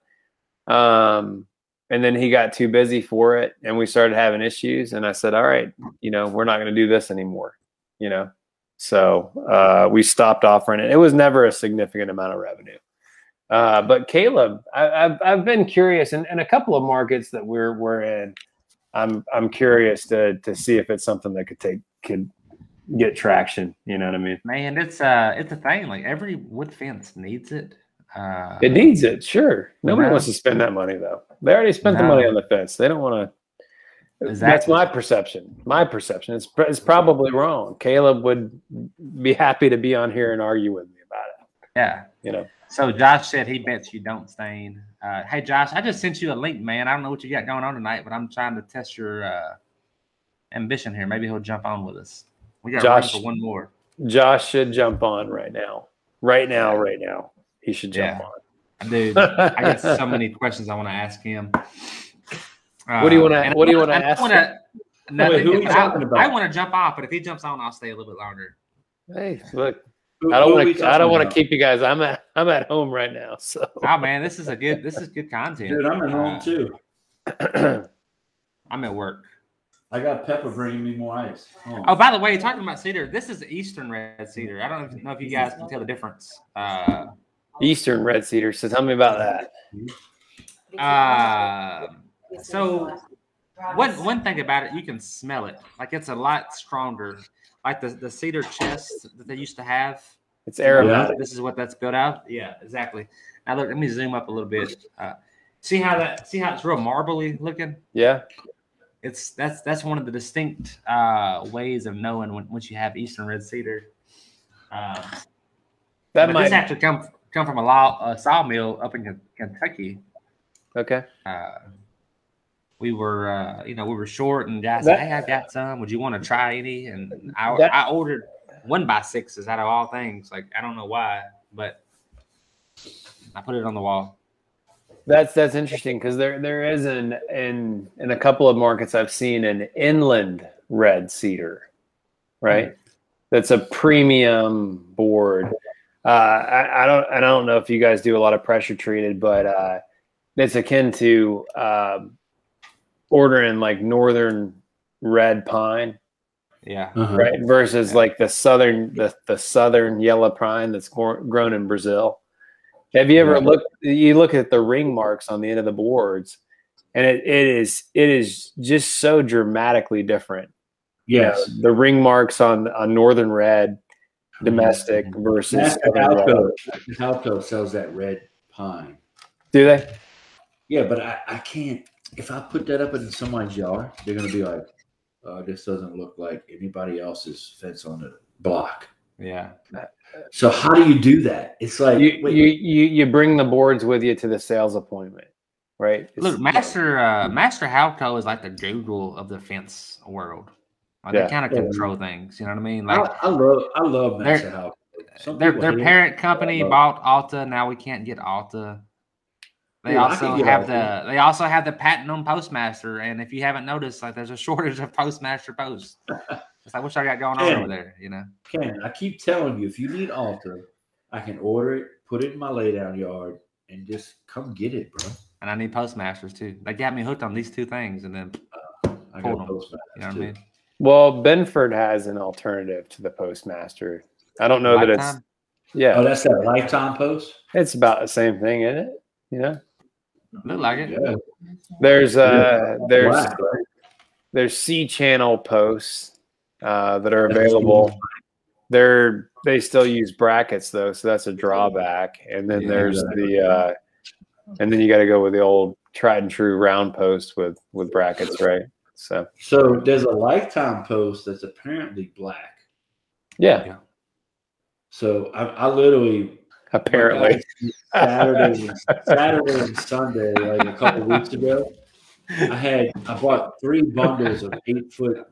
And then he got too busy for it, and we started having issues. And I said, all right, we're not going to do this anymore. So we stopped offering it. It was never a significant amount of revenue. But Caleb, I've been curious, in a couple of markets that we're in. I'm curious to see if it's something that could get traction. You know what I mean? Man, it's a thing. Like every wood fence needs it. It needs it, sure. Nobody wants to spend that money though. They already spent the money on the fence. They don't want to. Exactly. That's my perception. It's probably wrong. Caleb would be happy to be on here and argue with me about it. Yeah. So Josh said he bets you don't stain. Hey Josh, I just sent you a link, man. I don't know what you got going on tonight, but I'm trying to test your ambition here. Maybe he'll jump on with us. We got room for one more. Josh should jump on right now. Right now. He should jump on. Dude, I got so many questions I want to ask him. What do you want to ask? Wait, who are you talking about? I want to jump off, but if he jumps on, I'll stay a little bit longer. Hey, look, Who I don't want to about? keep you guys. I'm at home right now, so. Oh man, this is good content. Dude, I'm at home too. I'm at work. I got Pepper bringing me more ice. Oh, by the way, talking about cedar, this is Eastern red cedar. I don't know if you guys can tell the difference. Eastern red cedar. So tell me about that. So one thing about it, you can smell it. Like it's a lot stronger. Like the cedar chest that they used to have. It's aromatic. This is what that's built out. Yeah, exactly. Now look, let me zoom up a little bit. See how it's real marbly looking? Yeah. That's one of the distinct ways of knowing once you have Eastern red cedar. This actually come from a sawmill up in Kentucky. Okay. We were short, and guys said, "Hey, I got some. Would you want to try any?" And I ordered 1x6s out of all things. Like I don't know why, but I put it on the wall. That's interesting because there is in a couple of markets I've seen an inland red cedar, right? That's a premium board. I don't know if you guys do a lot of pressure treated, but it's akin to ordering like northern red pine, right? Versus like the southern yellow pine that's grown in Brazil. Have you ever looked? You look at the ring marks on the end of the boards, and it is just so dramatically different. Yes, the ring marks on northern red domestic versus Halco sells that red pine. Do they? Yeah, but I can't. If I put that up in somebody's yard, they're gonna be like, "This doesn't look like anybody else's fence on the block." Yeah. So how do you do that? It's like you bring the boards with you to the sales appointment, right? Look, Master Halco is like the Google of the fence world. Like they kind of control things. You know what I mean? Like I love Master Halco. Their parent company bought Alta. Now we can't get Alta. They also have the patent on Postmaster, and if you haven't noticed, like there's a shortage of Postmaster posts. It's like what I got going on over there, you know. Ken, I keep telling you, if you need Alta, I can order it, put it in my laydown yard, and just come get it, bro. And I need Postmasters too. They got me hooked on these two things, and then I got them. Postmasters. You know what I mean? Well, Benford has an alternative to the Postmaster. I don't know Lifetime? that it's Oh, that's that Lifetime post. It's about the same thing, isn't it? You know. Look like it. Yeah. There's C channel posts that are available. They still use brackets though, so that's a drawback. And then there's and then you got to go with the old tried and true round post with brackets, right? So there's a Lifetime post that's apparently black. Yeah. So I literally apparently Saturday and Sunday, like a couple of weeks ago, I bought 3 bundles of 8-foot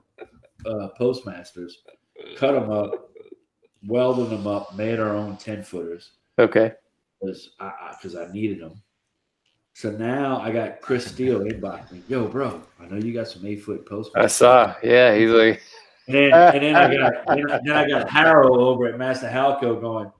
Postmasters, cut them up, welded them up, made our own 10-footers. Okay. Because I needed them. So now I got Chris Steele inbox me. Yo, bro, I know you got some 8-foot Postmasters. I saw. Yeah, he's like. And then I got Harold over at Master Halco going,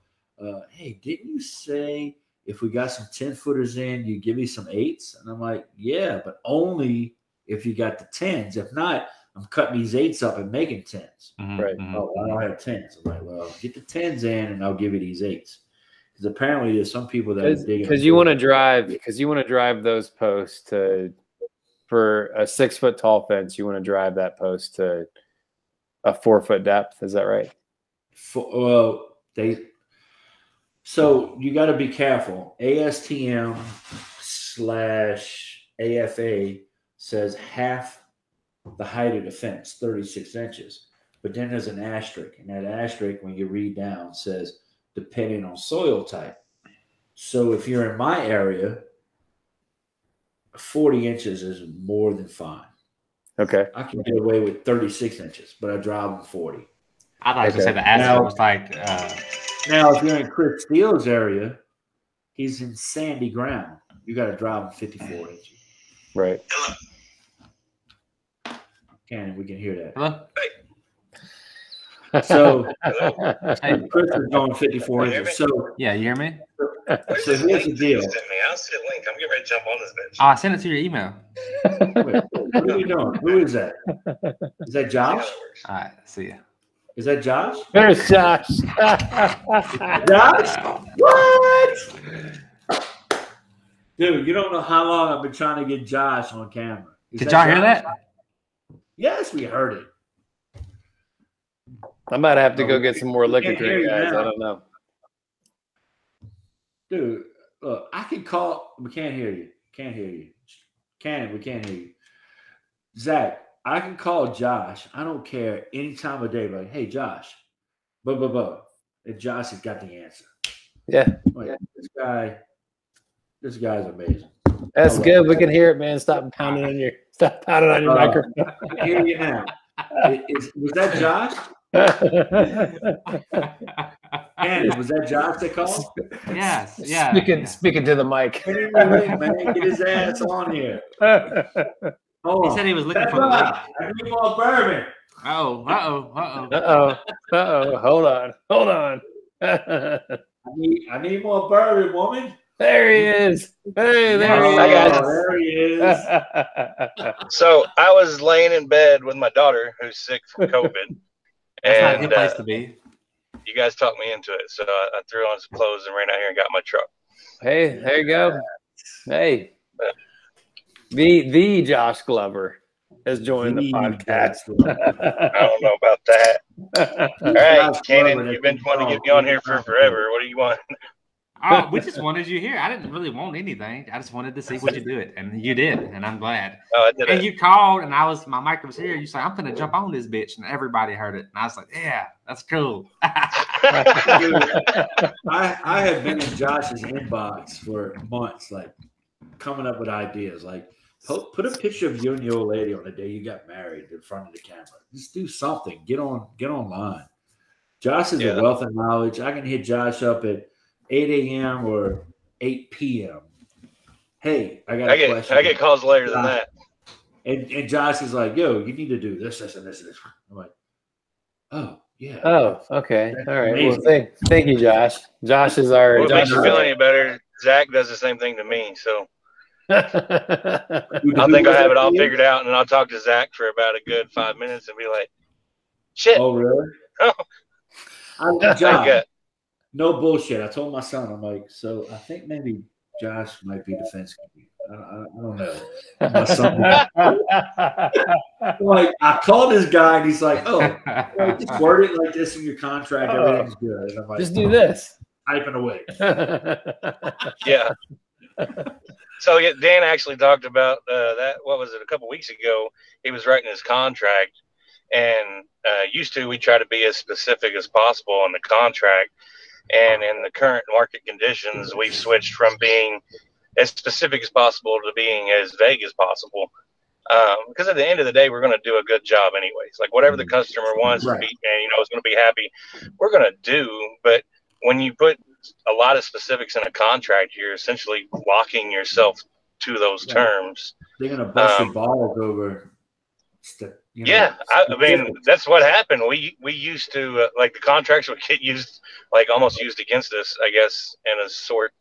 hey, didn't you say if we got some 10-footers in, you give me some 8s? And I'm like, yeah, but only if you got the 10s. If not, I'm cutting these 8s up and making 10s. Right. Oh, I don't have 10s. I'm like, well, get the 10s in and I'll give you these 8s. Because apparently there's some people that are digging. Because you want to drive those posts for a 6-foot tall fence, you want to drive that post to a 4-foot depth. Is that right? So you got to be careful. ASTM/AFA says half the height of the fence, 36 inches. But then there's an asterisk, and that asterisk, when you read down, says depending on soil type. So if you're in my area, 40 inches is more than fine. Okay. I can get away with 36 inches, but I drive them 40. I thought you said the asterisk was like. Now, if you're in Chris Steele's area, He's in sandy ground. You got to drive him 54 inches. Right. We can hear that. Hello? So Hey. Chris is going 54 inches. So Yeah, you hear me? So here's the deal. I'll see a link. I'm getting ready to jump on this bitch. Oh, I sent it to your email. Wait, what are you doing? Who is that? Is that Josh? All right, see ya. Is that Josh? There's Josh. Josh? What? Dude, you don't know how long I've been trying to get Josh on camera. Did y'all hear that? Yes, we heard it. I might have to go get some more liquor can't hear drink, you guys. now. I don't know. Dude, look, I can call. We can't hear you. Can't hear you. We can't hear you. Zach, I can call Josh. I don't care any time of day. Like, hey, Josh. And Josh has got the answer. Yeah. Like, this guy's amazing. That's good. We can hear it, man. Stop pounding on your microphone. I can hear you now. Was that Josh? And was that Josh that called? Yes. Yeah. Speaking to the mic. Wait, man, get his ass on here. He said he was looking for the link. I need more bourbon. Hold on. I need more bourbon, woman. There he is. Hey, there he is. There he is. So I was laying in bed with my daughter who's sick from COVID. That's not a And good place to be. you guys talked me into it. So I threw on some clothes and ran out here and got my truck. Hey, there you go. Hey. The Josh Glover has joined the podcast. I don't know about that. All right, Cannon, you've been wanting to get me on here for forever. What do you want? Oh, we just wanted you here. I didn't really want anything. I just wanted to see what you do it, and you did, and I'm glad. Oh, I did and it. you called, and my mic was here. You said, "I'm gonna jump on this bitch," and everybody heard it, and I was like, "Yeah, that's cool." I have been in Josh's inbox for months, like coming up with ideas. Like, put a picture of you and your old lady on the day you got married in front of the camera. Just do something. Get online. Josh is a wealth of knowledge. I can hit Josh up at 8 a.m. or 8 p.m. Hey, I got a question. I get calls later than that. And Josh is like, yo, you need to do this, and this. I'm like, oh, yeah. Oh, okay. That's all right. amazing. Well, thank you, Josh. Josh is our. Well, it makes you feel any better. Zach does the same thing to me. So I think I have it all figured out, and I'll talk to Zach for about a good 5 minutes and be like, shit. Oh, really? Josh, no bullshit. I told my son, I'm like, so I think maybe Josh might be defense committee. I don't know. My son, like, I called this guy, and he's like, oh, just word it like this in your contract. Everything's good. And I'm like, just do this. Typing away. Yeah. So Dan actually talked about that. What was it? A couple weeks ago, he was writing his contract, and used to we try to be as specific as possible in the contract. And in the current market conditions, we've switched from being as specific as possible to being as vague as possible. Because at the end of the day, we're going to do a good job anyways. Like whatever the customer wants to be, and is going to be happy, we're going to do. But when you put a lot of specifics in a contract, you're essentially locking yourself to those terms. They're going to bust your balls over. I mean, that's what happened. We used to like the contracts would get used, like almost used against us, I guess, in a sort.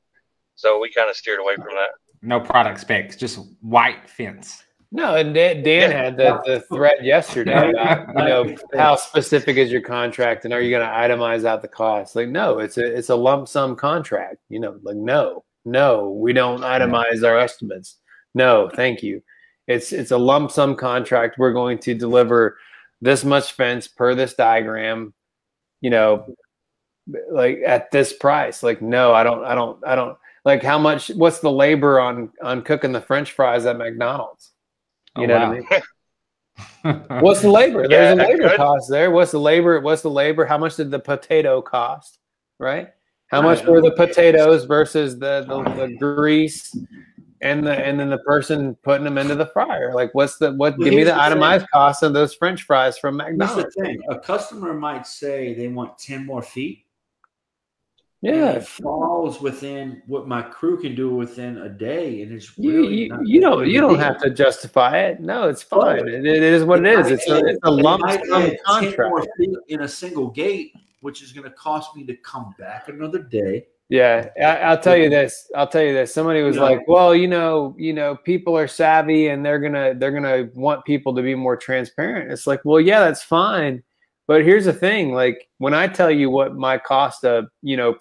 So we kind of steered away from that. No product specs, just white fence. No, and Dan had the thread yesterday about, how specific is your contract and are you going to itemize out the cost? Like, no, it's a lump sum contract. Like, no, we don't itemize our estimates. No, thank you. It's a lump sum contract. We're going to deliver this much fence per this diagram, like at this price. Like, no, I don't like how much, what's the labor on cooking the French fries at McDonald's? You know what I mean? What's the labor? There's a labor cost there. What's the labor? How much did the potato cost? Right? How much were the potatoes versus the grease? And then the person putting them into the fryer, like give me the itemized cost of those French fries from McDonald's. Here's the thing: a customer might say they want 10 more feet. Yeah, it falls within what my crew can do within a day, and it's you really you, not you that don't big of you a don't deal. have to justify it. No, it's fine. Well, It is what it is. It's a They lump might sum add 10 more contract. feet in a single gate, which is going to cost me to come back another day. Yeah, I'll tell you this. Somebody was like, "Well, people are savvy, and they're gonna want people to be more transparent." It's like, well, yeah, that's fine, but here's the thing: like when I tell you what my cost of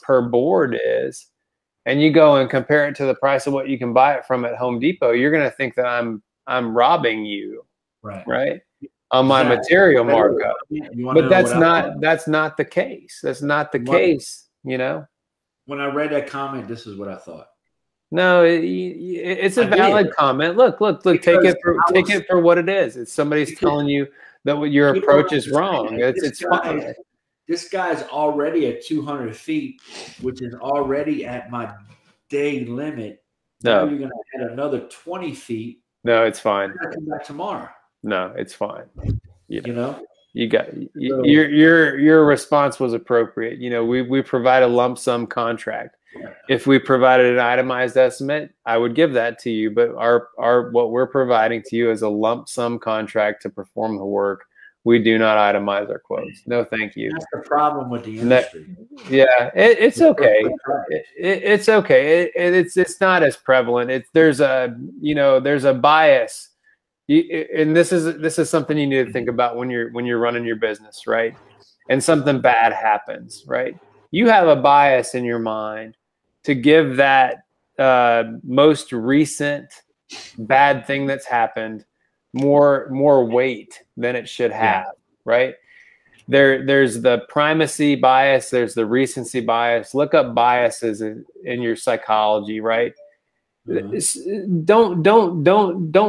per board is, and you go and compare it to the price of what you can buy it from at Home Depot, you're gonna think that I'm robbing you, right? On my material markup. But that's not the case. That's not the case, When I read that comment, this is what I thought. No, it's a valid comment. Look, take it for what it is. It's somebody's telling you that what your approach is wrong. It's fine. This guy's already at 200 feet, which is already at my day limit. No, now you're going to add another 20 feet. No, it's fine. I'll come back tomorrow. No, it's fine. You got your response was appropriate. We provide a lump sum contract. If we provided an itemized estimate, I would give that to you. But what we're providing to you is a lump sum contract to perform the work. We do not itemize our quotes. No, thank you. That's the problem with the industry. It's okay. It's okay. It's not as prevalent. There's a bias. And this is something you need to think about when you're running your business, right? And something bad happens, right? You have a bias in your mind to give that most recent bad thing that's happened more weight than it should have, right? There's the primacy bias, there's the recency bias. Look up biases in your psychology, right? Don't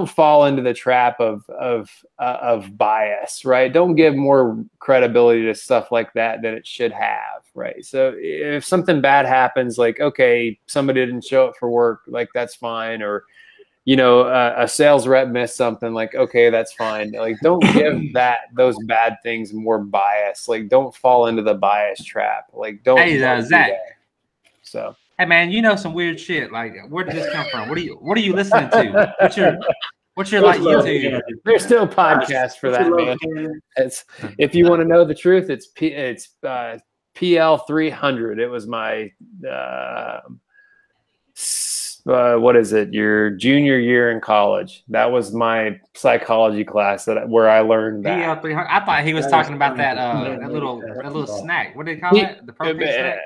fall into the trap of bias, right? Don't give more credibility to stuff like that than it should have, right? So if something bad happens, like, okay, somebody didn't show up for work, like that's fine, or a sales rep missed something, like, okay, that's fine. Like, don't give those bad things more bias. Like, don't fall into the bias trap. Like, don't. Hey, Zach. So. Hey man, some weird shit. Like, where did this come from? What are you listening to? What's your like YouTube? There's still podcasts for that, man. It's if you want to know the truth, it's PL 300. It was my what is it? Your junior year in college. That was my psychology class where I learned that. PL 300. I thought he was talking about that little snack. What do they call it? The protein snack.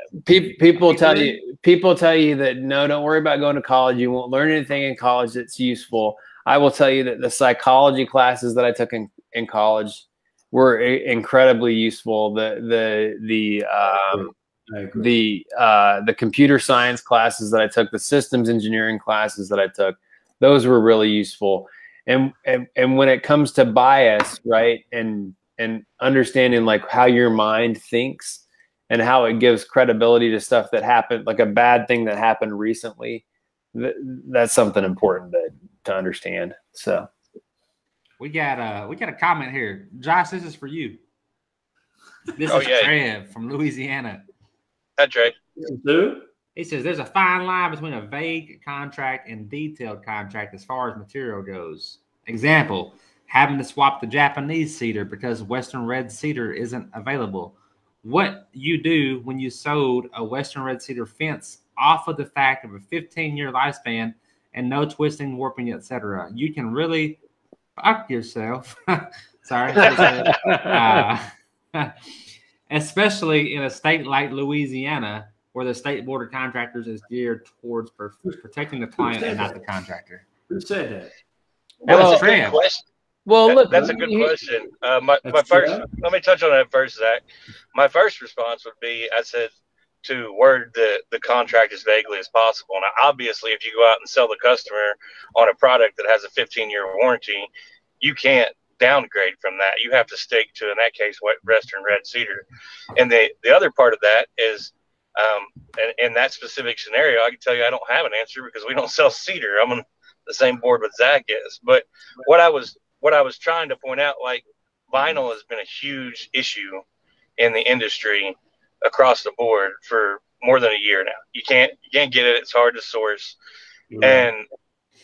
People tell you that no, don't worry about going to college. You won't learn anything in college that's useful. I will tell you that the psychology classes that I took in college were incredibly useful. The computer science classes that I took, the systems engineering classes that I took, those were really useful. And when it comes to bias, right, and understanding like how your mind thinks and how it gives credibility to stuff that happened, like a bad thing that happened recently, that's something important to understand. So we got a comment here. Josh, this is for you. This is Trev from Louisiana. Hi, Trey. He says there's a fine line between a vague contract and detailed contract as far as material goes. Example, having to swap the Japanese cedar because Western red cedar isn't available. What you do when you sold a Western red cedar fence off of the fact of a 15-year lifespan and no twisting, warping, etc. You can really fuck yourself. Sorry. Especially in a state like Louisiana, where the state board of contractors is geared towards protecting the client and not the contractor. Who said that? That was a good question. Well, look, that's a good question. My first, let me touch on that first, Zach. My first response would be, I said to word the contract as vaguely as possible. Now, obviously, if you go out and sell the customer on a product that has a 15-year warranty, you can't downgrade from that. You have to stick to, in that case, Western red cedar. And the other part of that is, in that specific scenario, I can tell you I don't have an answer because we don't sell cedar. I'm on the same board with Zach is. But what I was trying to point out, like, vinyl has been a huge issue in the industry across the board for more than a year now. You can't get it. It's hard to source. Right. And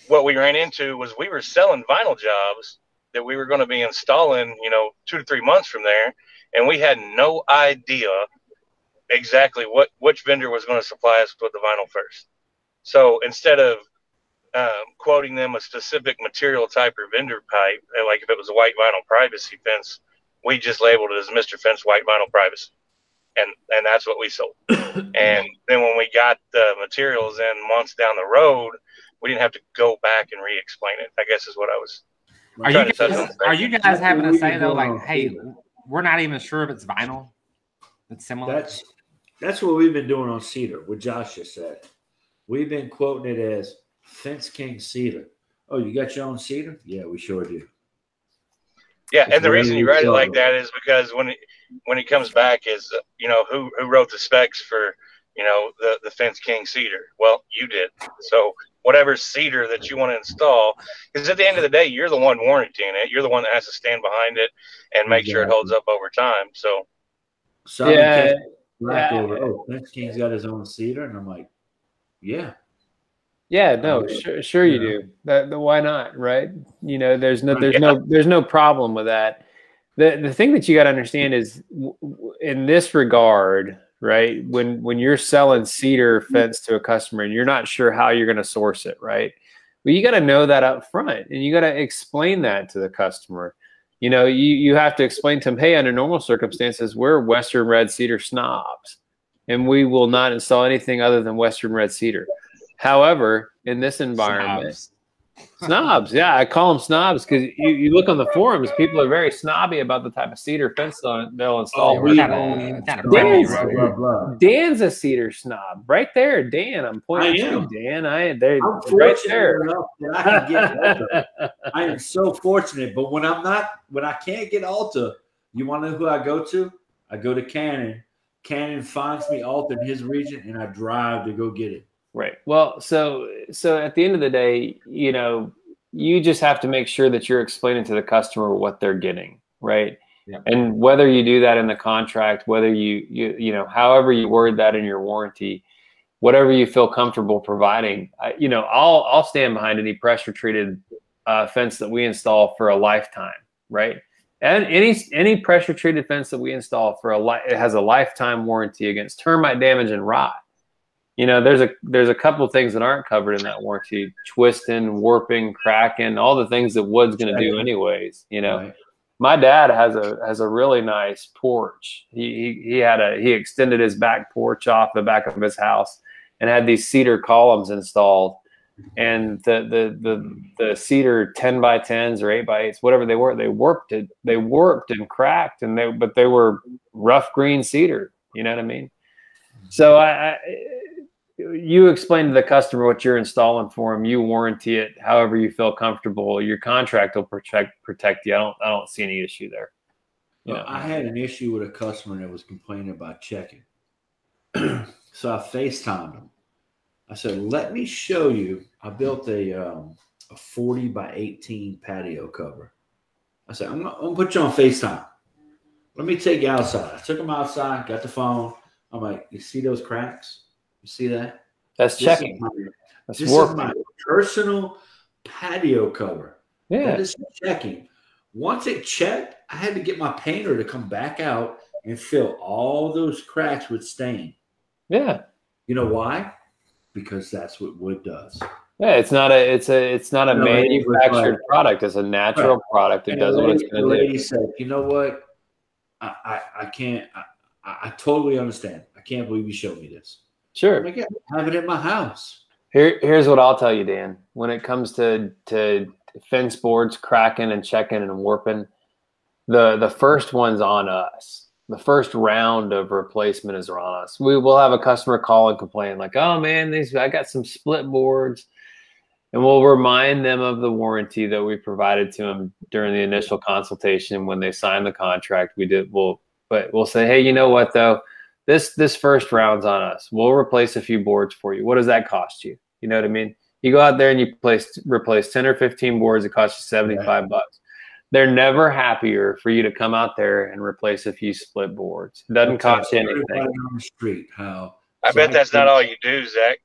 what we ran into was we were selling vinyl jobs that we were going to be installing, 2 to 3 months from there. And we had no idea exactly which vendor was going to supply us with the vinyl first. So instead of quoting them a specific material type or vendor pipe, like if it was a white vinyl privacy fence, we just labeled it as Mr. Fence White Vinyl Privacy. And that's what we sold. And then when we got the materials in months down the road, we didn't have to go back and re-explain it, I guess is what I was trying to touch on. Are you guys having to say, though, like, hey, we're not even sure if it's vinyl? It's similar. That's what we've been doing on Cedar, what Josh just said. We've been quoting it as Fence King Cedar. Oh, you got your own Cedar? Yeah, we sure do. Yeah, and the reason you write it like that is because when it comes back is, who wrote the specs for, the Fence King Cedar? Well, you did. So whatever cedar that you want to install, because at the end of the day, you're the one warrantying it. You're the one that has to stand behind it and make sure it holds up over time. So oh, Fence King's got his own cedar, and I'm like, yeah. Yeah, no, sure you do. That why not, right? There's no problem with that. The thing that you got to understand is in this regard, right? When you're selling cedar fence to a customer and you're not sure how you're going to source it, right? Well, you got to know that up front, and you got to explain that to the customer. You have to explain to them, hey, under normal circumstances, we're Western red cedar snobs, and we will not install anything other than Western red cedar. However, in this environment, snobs, yeah, I call them snobs because you look on the forums, people are very snobby about the type of cedar fence they'll install. Dan's a cedar snob, right there. Dan, I'm pointing at you, Dan. I'm right there. I am so fortunate, but when I can't get Alta, you want to know who I go to? I go to Cannon. Cannon finds me Alta in his region, and I drive to go get it. Right. Well, so at the end of the day, you just have to make sure that you're explaining to the customer what they're getting, right? Yeah. And whether you do that in the contract, whether you however you word that in your warranty, whatever you feel comfortable providing, I'll stand behind any pressure treated fence that we install for a lifetime, right? And any pressure treated fence that we install it has a lifetime warranty against termite damage and rot. There's a couple of things that aren't covered in that warranty: twisting, warping, cracking, all the things that wood's going to do anyways. Right. My dad has a really nice porch. He extended his back porch off the back of his house and had these cedar columns installed, and the cedar 10x10s or 8x8s, whatever they were, they warped and cracked, but they were rough green cedar. You know what I mean? So you explain to the customer what you're installing for them. You warranty it however you feel comfortable. Your contract will protect you. I don't see any issue there. Well, I had an issue with a customer that was complaining about checking. So I FaceTimed him. I said, let me show you. I built a 40x18 patio cover. I said, I'm gonna put you on FaceTime. Let me take you outside. I took him outside, got the phone. I'm like, you see those cracks? You see that? That's checking. This is my personal patio cover. Yeah. That is checking. Once it checked, I had to get my painter to come back out and fill all those cracks with stain. Yeah. You know why? Because that's what wood does. Yeah, it's not a manufactured product. It's a natural product. It does what it's going to do. The lady said, you know what? I can't. I totally understand. I can't believe you showed me this. Sure. I have it in my house. Here's what I'll tell you, Dan. When it comes to fence boards cracking and checking and warping, the first one's on us. The first round of replacement is on us. We will have a customer call and complain like, oh man, I got some split boards. And we'll remind them of the warranty that we provided to them during the initial consultation when they signed the contract. But we'll say, hey, you know what though? This first round's on us. We'll replace a few boards for you. What does that cost you? You know what I mean? You go out there and you replace 10 or 15 boards. It costs you $75. They're never happier for you to come out there and replace a few split boards. It doesn't cost you anything. On the street, how I bet that's not all you do, Zach.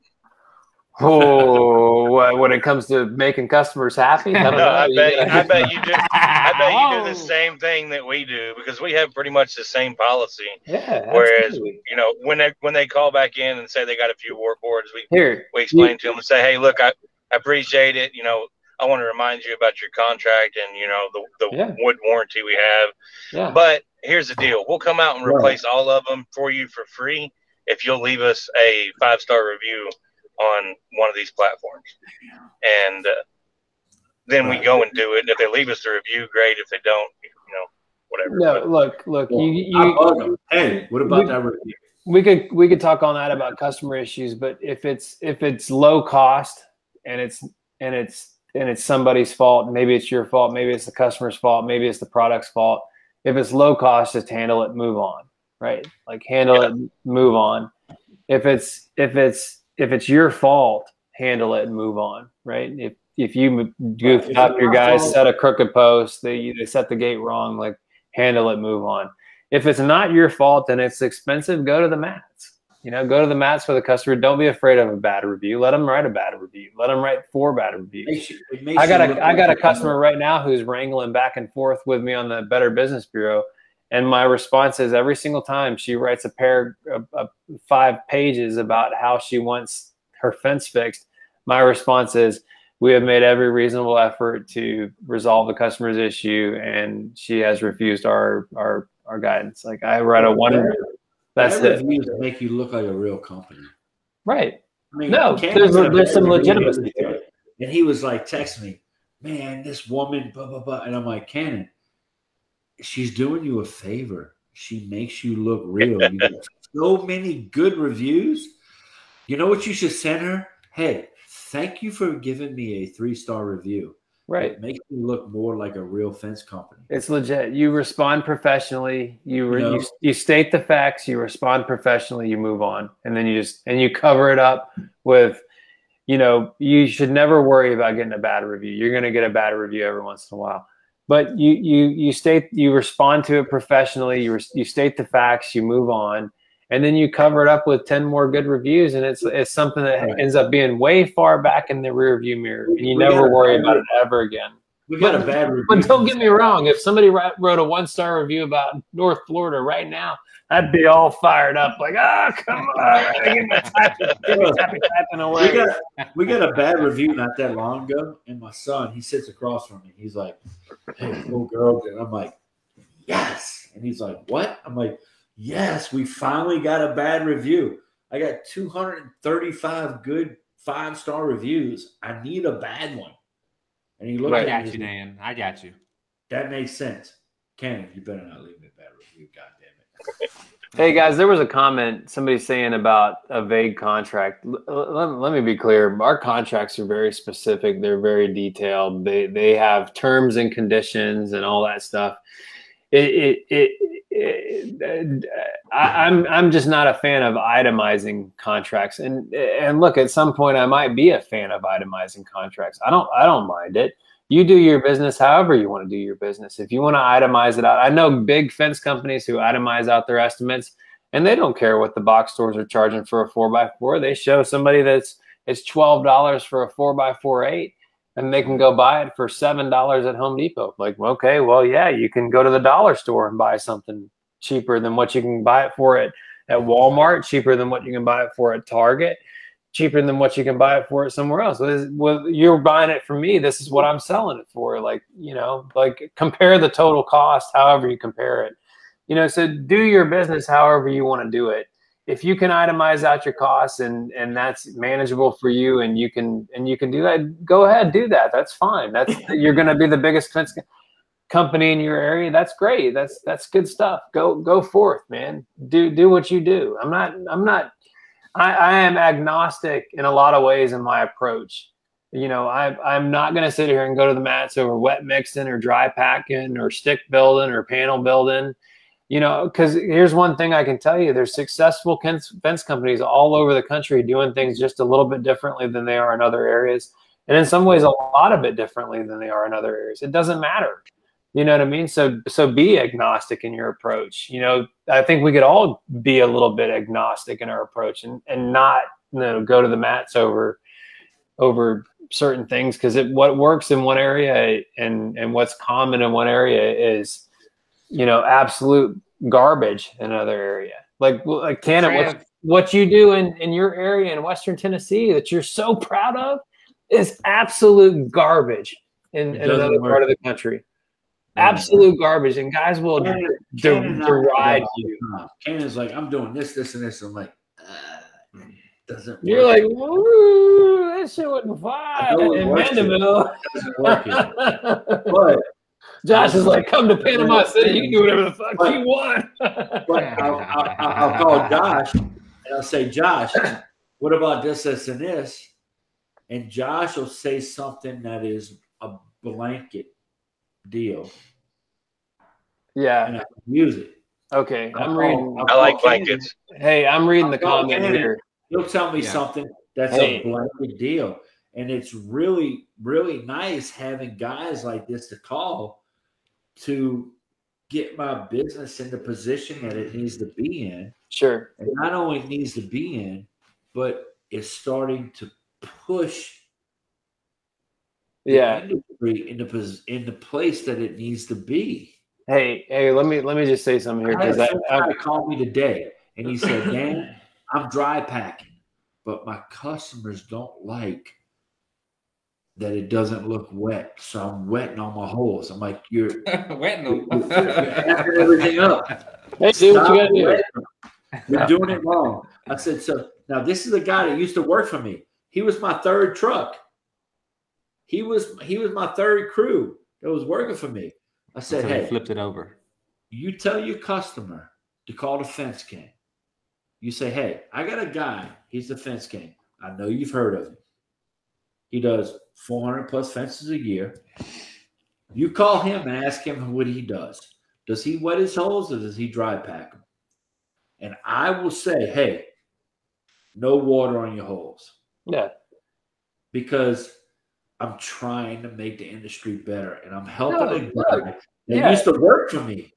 Oh, when it comes to making customers happy, I don't know. I bet you do. I bet you do the same thing that we do, because we have pretty much the same policy. Yeah. Whereas, Absolutely. you know, when they call back in and say they got a few work orders, we explain to them and say, hey, look, I appreciate it. You know, I want to remind you about your contract and, you know, the wood warranty we have. Yeah. But here's the deal. We'll come out and replace all of them for you for free if you'll leave us a 5-star review on one of these platforms. And then we go and do it. And if they leave us a review, great. If they don't, you know, whatever. No, look. Hey, what about that review? We could talk all night about customer issues, but if it's low cost and it's somebody's fault, maybe it's your fault, maybe it's the customer's fault, maybe it's the product's fault. If it's low cost, just handle it, move on, right? Like handle it, move on. If it's your fault, handle it and move on, right? If you goofed up, your guys set a crooked post, they set the gate wrong, like handle it, move on. If it's not your fault and it's expensive, go to the mats. You know, go to the mats for the customer. Don't be afraid of a bad review. Let them write a bad review. Let them write 4 bad reviews. I got a customer right now who's wrangling back and forth with me on the Better Business Bureau. And my response is every single time she writes a pair of 5 pages about how she wants her fence fixed, my response is, we have made every reasonable effort to resolve the customer's issue, and she has refused our guidance. Like I write a one. That's it. Reviews that make you look like a real company, right? I mean, no, there's some legitimacy to it. And he was like, text me, man, this woman, blah blah blah, and I'm like, Cannon, she's doing you a favor. She makes you look real. You got so many good reviews. You know what you should send her? Hey, thank you for giving me a 3-star review. Right. It makes me look more like a real fence company. It's legit. You respond professionally. You state the facts. You respond professionally. You move on, and then you cover it up with, you know, you should never worry about getting a bad review. You're going to get a bad review every once in a while, but you respond to it professionally. You state the facts. You move on. And then you cover it up with 10 more good reviews, and it's something that ends up being way far back in the rear view mirror, and you never worry about it ever again. We got a bad review. But don't get me wrong. If somebody wrote a 1-star review about North Florida right now, I'd be all fired up, like, come on, I get my tapping away. We got a bad review not that long ago, and my son, he sits across from me. He's like, hey, cool girl. And I'm like, yes. And he's like, what? I'm like, yes, we finally got a bad review. I got 235 good 5-star reviews. I need a bad one. And he looked at me. I got you, Dan. I got you. That makes sense. Cannon, you better not leave me a bad review. God damn it. Hey, guys, there was a comment, somebody saying about a vague contract. Let me be clear. Our contracts are very specific. They're very detailed. They have terms and conditions and all that stuff. I'm just not a fan of itemizing contracts, and look, at some point I might be a fan of itemizing contracts. I don't mind it. You do your business however you want to do your business. If you want to itemize it out, I know big fence companies who itemize out their estimates, and they don't care what the box stores are charging for a 4x4. They show somebody it's $12 for a 4x4 and they can go buy it for $7 at Home Depot. Like, okay, well, yeah, you can go to the dollar store and buy something cheaper than what you can buy it for at Walmart, cheaper than what you can buy it for at Target, cheaper than what you can buy it for at somewhere else. Well, you're buying it from me. This is what I'm selling it for. Like, you know, like compare the total cost, however you compare it. You know, so do your business however you want to do it. If you can itemize out your costs and that's manageable for you and you can do that, go ahead, do that. That's fine. You're going to be the biggest fence company in your area. That's great. That's good stuff. Go forth, man. Do what you do. I am agnostic in a lot of ways in my approach. You know, I'm not going to sit here and go to the mats over wet mixing or dry packing or stick building or panel building. You know, because here's one thing I can tell you. There's successful fence companies all over the country doing things just a little bit differently than they are in other areas. And in some ways, a lot of bit differently than they are in other areas. It doesn't matter. You know what I mean? So be agnostic in your approach. You know, I think we could all be a little bit agnostic in our approach and not, you know, go to the mats over certain things, because what works in one area and what's common in one area is, you know, absolute garbage in another area. Like Cannon, what you do in your area in Western Tennessee that you're so proud of is absolute garbage in another part of the country. Absolute garbage, and guys will deride you. Cannon's like, I'm doing this, this, and this. I'm like, doesn't work. You're like, ooh, that shit wasn't fine in Mandeville. Doesn't work. But Josh is like, come to Panama City. You can do whatever the fuck you want. But I'll call Josh and I'll say, Josh, what about this, this, and this? And Josh will say something that is a blanket deal. Yeah. And I can use it. Okay. I'm reading. I like blankets. Hey, I'm reading the comment here. He'll tell me something that's a blanket deal. And it's really, really nice having guys like this to call to get my business in the position that it needs to be in. Sure. And not only needs to be in, but it's starting to push the industry in the place that it needs to be. Hey, let me just say something here, because I called me today and he said, Dan, I'm dry packing, but my customers don't like that it doesn't look wet, so I'm wetting all my holes. I'm like, you're wetting them. You're effing everything up. Hey, do what you gotta do. You're doing it wrong. I said, so now this is a guy that used to work for me. He was my third truck. He was my third crew that was working for me. I said, so hey, flipped it over. You tell your customer to call the fence king. You say, hey, I got a guy. He's the fence king. I know you've heard of him. He does 400 plus fences a year. You call him and ask him what he does. Does he wet his holes or does he dry pack them? And I will say, hey, no water on your holes. Yeah. Because I'm trying to make the industry better, and I'm helping a guy that used to work for me.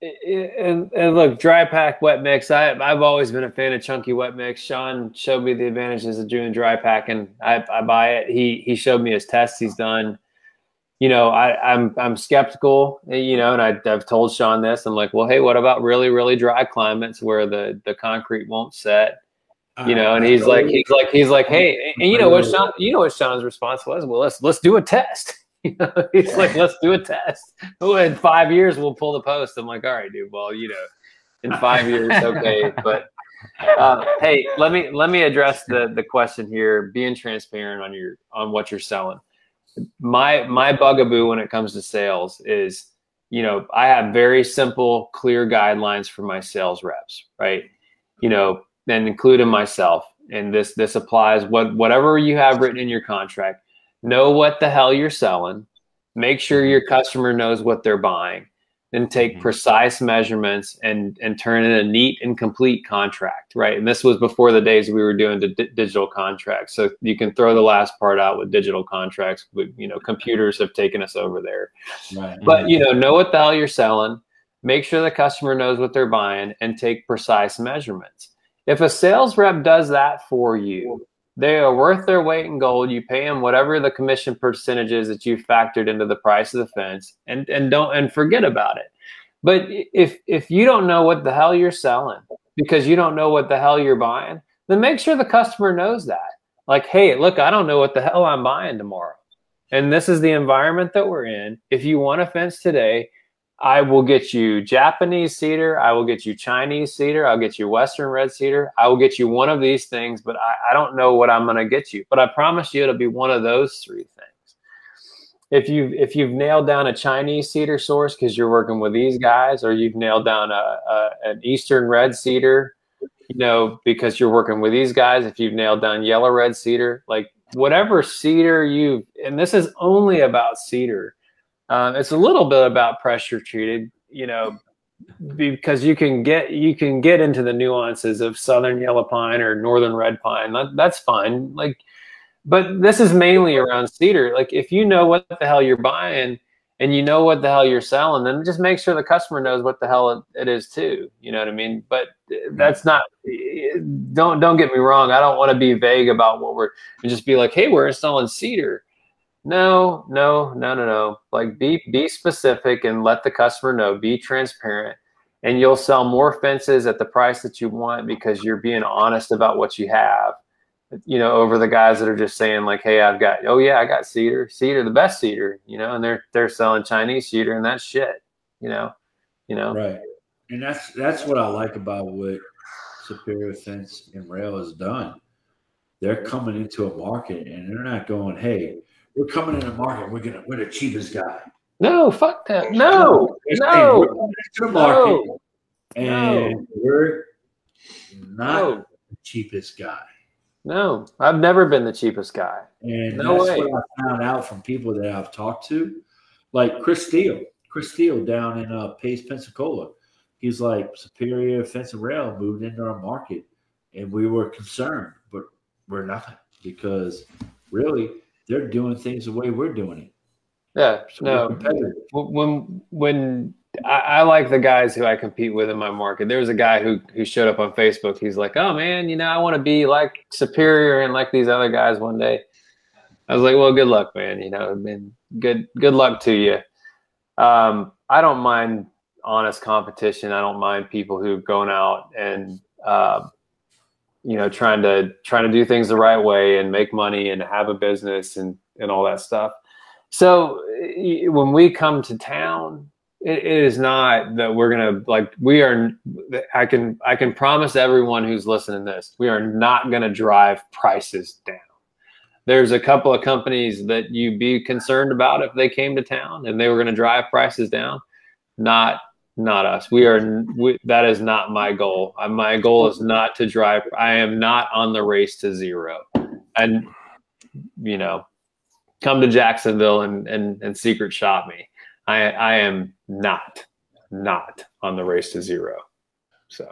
And look, dry pack, wet mix. I've always been a fan of chunky wet mix. Sean showed me the advantages of doing dry pack, and I buy it. He showed me his tests he's done. You know, I'm skeptical. You know, and I've told Sean this. I'm like, well, hey, what about really, really dry climates where the concrete won't set? You know, and he's like, hey, and you know what Sean's response was? Well, let's do a test. You know, he's like, let's do a test. Oh, in 5 years we'll pull the post. I'm like, all right, dude. Well, you know, in 5 years, okay. But hey, let me address the question here. Being transparent on what you're selling. My bugaboo when it comes to sales is, you know, I have very simple, clear guidelines for my sales reps, right? You know, and including myself. And this applies whatever you have written in your contract. Know what the hell you're selling. Make sure your customer knows what they're buying. Then take precise measurements and turn in a neat and complete contract, right? And this was before the days we were doing digital contracts. So you can throw the last part out with digital contracts. You know, computers have taken us over there. Right. But, you know what the hell you're selling. Make sure the customer knows what they're buying and take precise measurements. If a sales rep does that for you, they are worth their weight in gold. You pay them whatever the commission percentage is that you factored into the price of the fence, and forget about it. But if you don't know what the hell you're selling because you don't know what the hell you're buying, then make sure the customer knows that. Like, hey, look, I don't know what the hell I'm buying tomorrow. And this is the environment that we're in. If you want a fence today, I will get you Japanese cedar. I will get you Chinese cedar. I'll get you Western red cedar. I will get you one of these things, but I don't know what I'm going to get you. But I promise you it'll be one of those three things. If you've nailed down a Chinese cedar source because you're working with these guys, or you've nailed down an Eastern red cedar, you know, because you're working with these guys, if you've nailed down yellow red cedar, like whatever cedar and this is only about cedar. It's a little bit about pressure treated, you know, because you can get into the nuances of Southern yellow pine or Northern red pine. That's fine. Like, but this is mainly around cedar. Like, if you know what the hell you're buying and you know what the hell you're selling, then just make sure the customer knows what the hell it is too. You know what I mean? But that's not, don't get me wrong. I don't want to be vague about what we're, and just be like, hey, we're installing Cedar. No. Like be specific and let the customer know, be transparent, and you'll sell more fences at the price that you want because you're being honest about what you have, you know, over the guys that are just saying like, hey, I got Cedar, the best Cedar, you know, and they're selling Chinese Cedar and that's shit, you know. Right. And that's what I like about what Superior Fence and Rail has done. They're coming into a market and they're not going, hey, we're coming in the market, we're the cheapest guy. No, fuck that. No. We're coming into the market and we're not the cheapest guy. No, I've never been the cheapest guy. And that's what I found out from people that I've talked to, like Chris Steele down in Pace, Pensacola. He's like, Superior Fence and Rail moved into our market, and we were concerned, but we're not, because really they're doing things the way we're doing it. Yeah, so no. When I like the guys who I compete with in my market. There was a guy who showed up on Facebook. He's like, oh man, you know, I want to be like Superior and like these other guys one day. I was like, well, good luck, man. You know, I mean, good luck to you. I don't mind honest competition. I don't mind people who are going out and you know, trying to do things the right way and make money and have a business and all that stuff. So when we come to town, it is not that we're gonna like, we are. I can promise everyone who's listening to this, we are not gonna drive prices down. There's a couple of companies that you'd be concerned about if they came to town and they were going to drive prices down. Not us. That is not my goal. My goal is not to drive. I am not on the race to zero. And, you know, come to Jacksonville and secret shop me. I am not on the race to zero. So.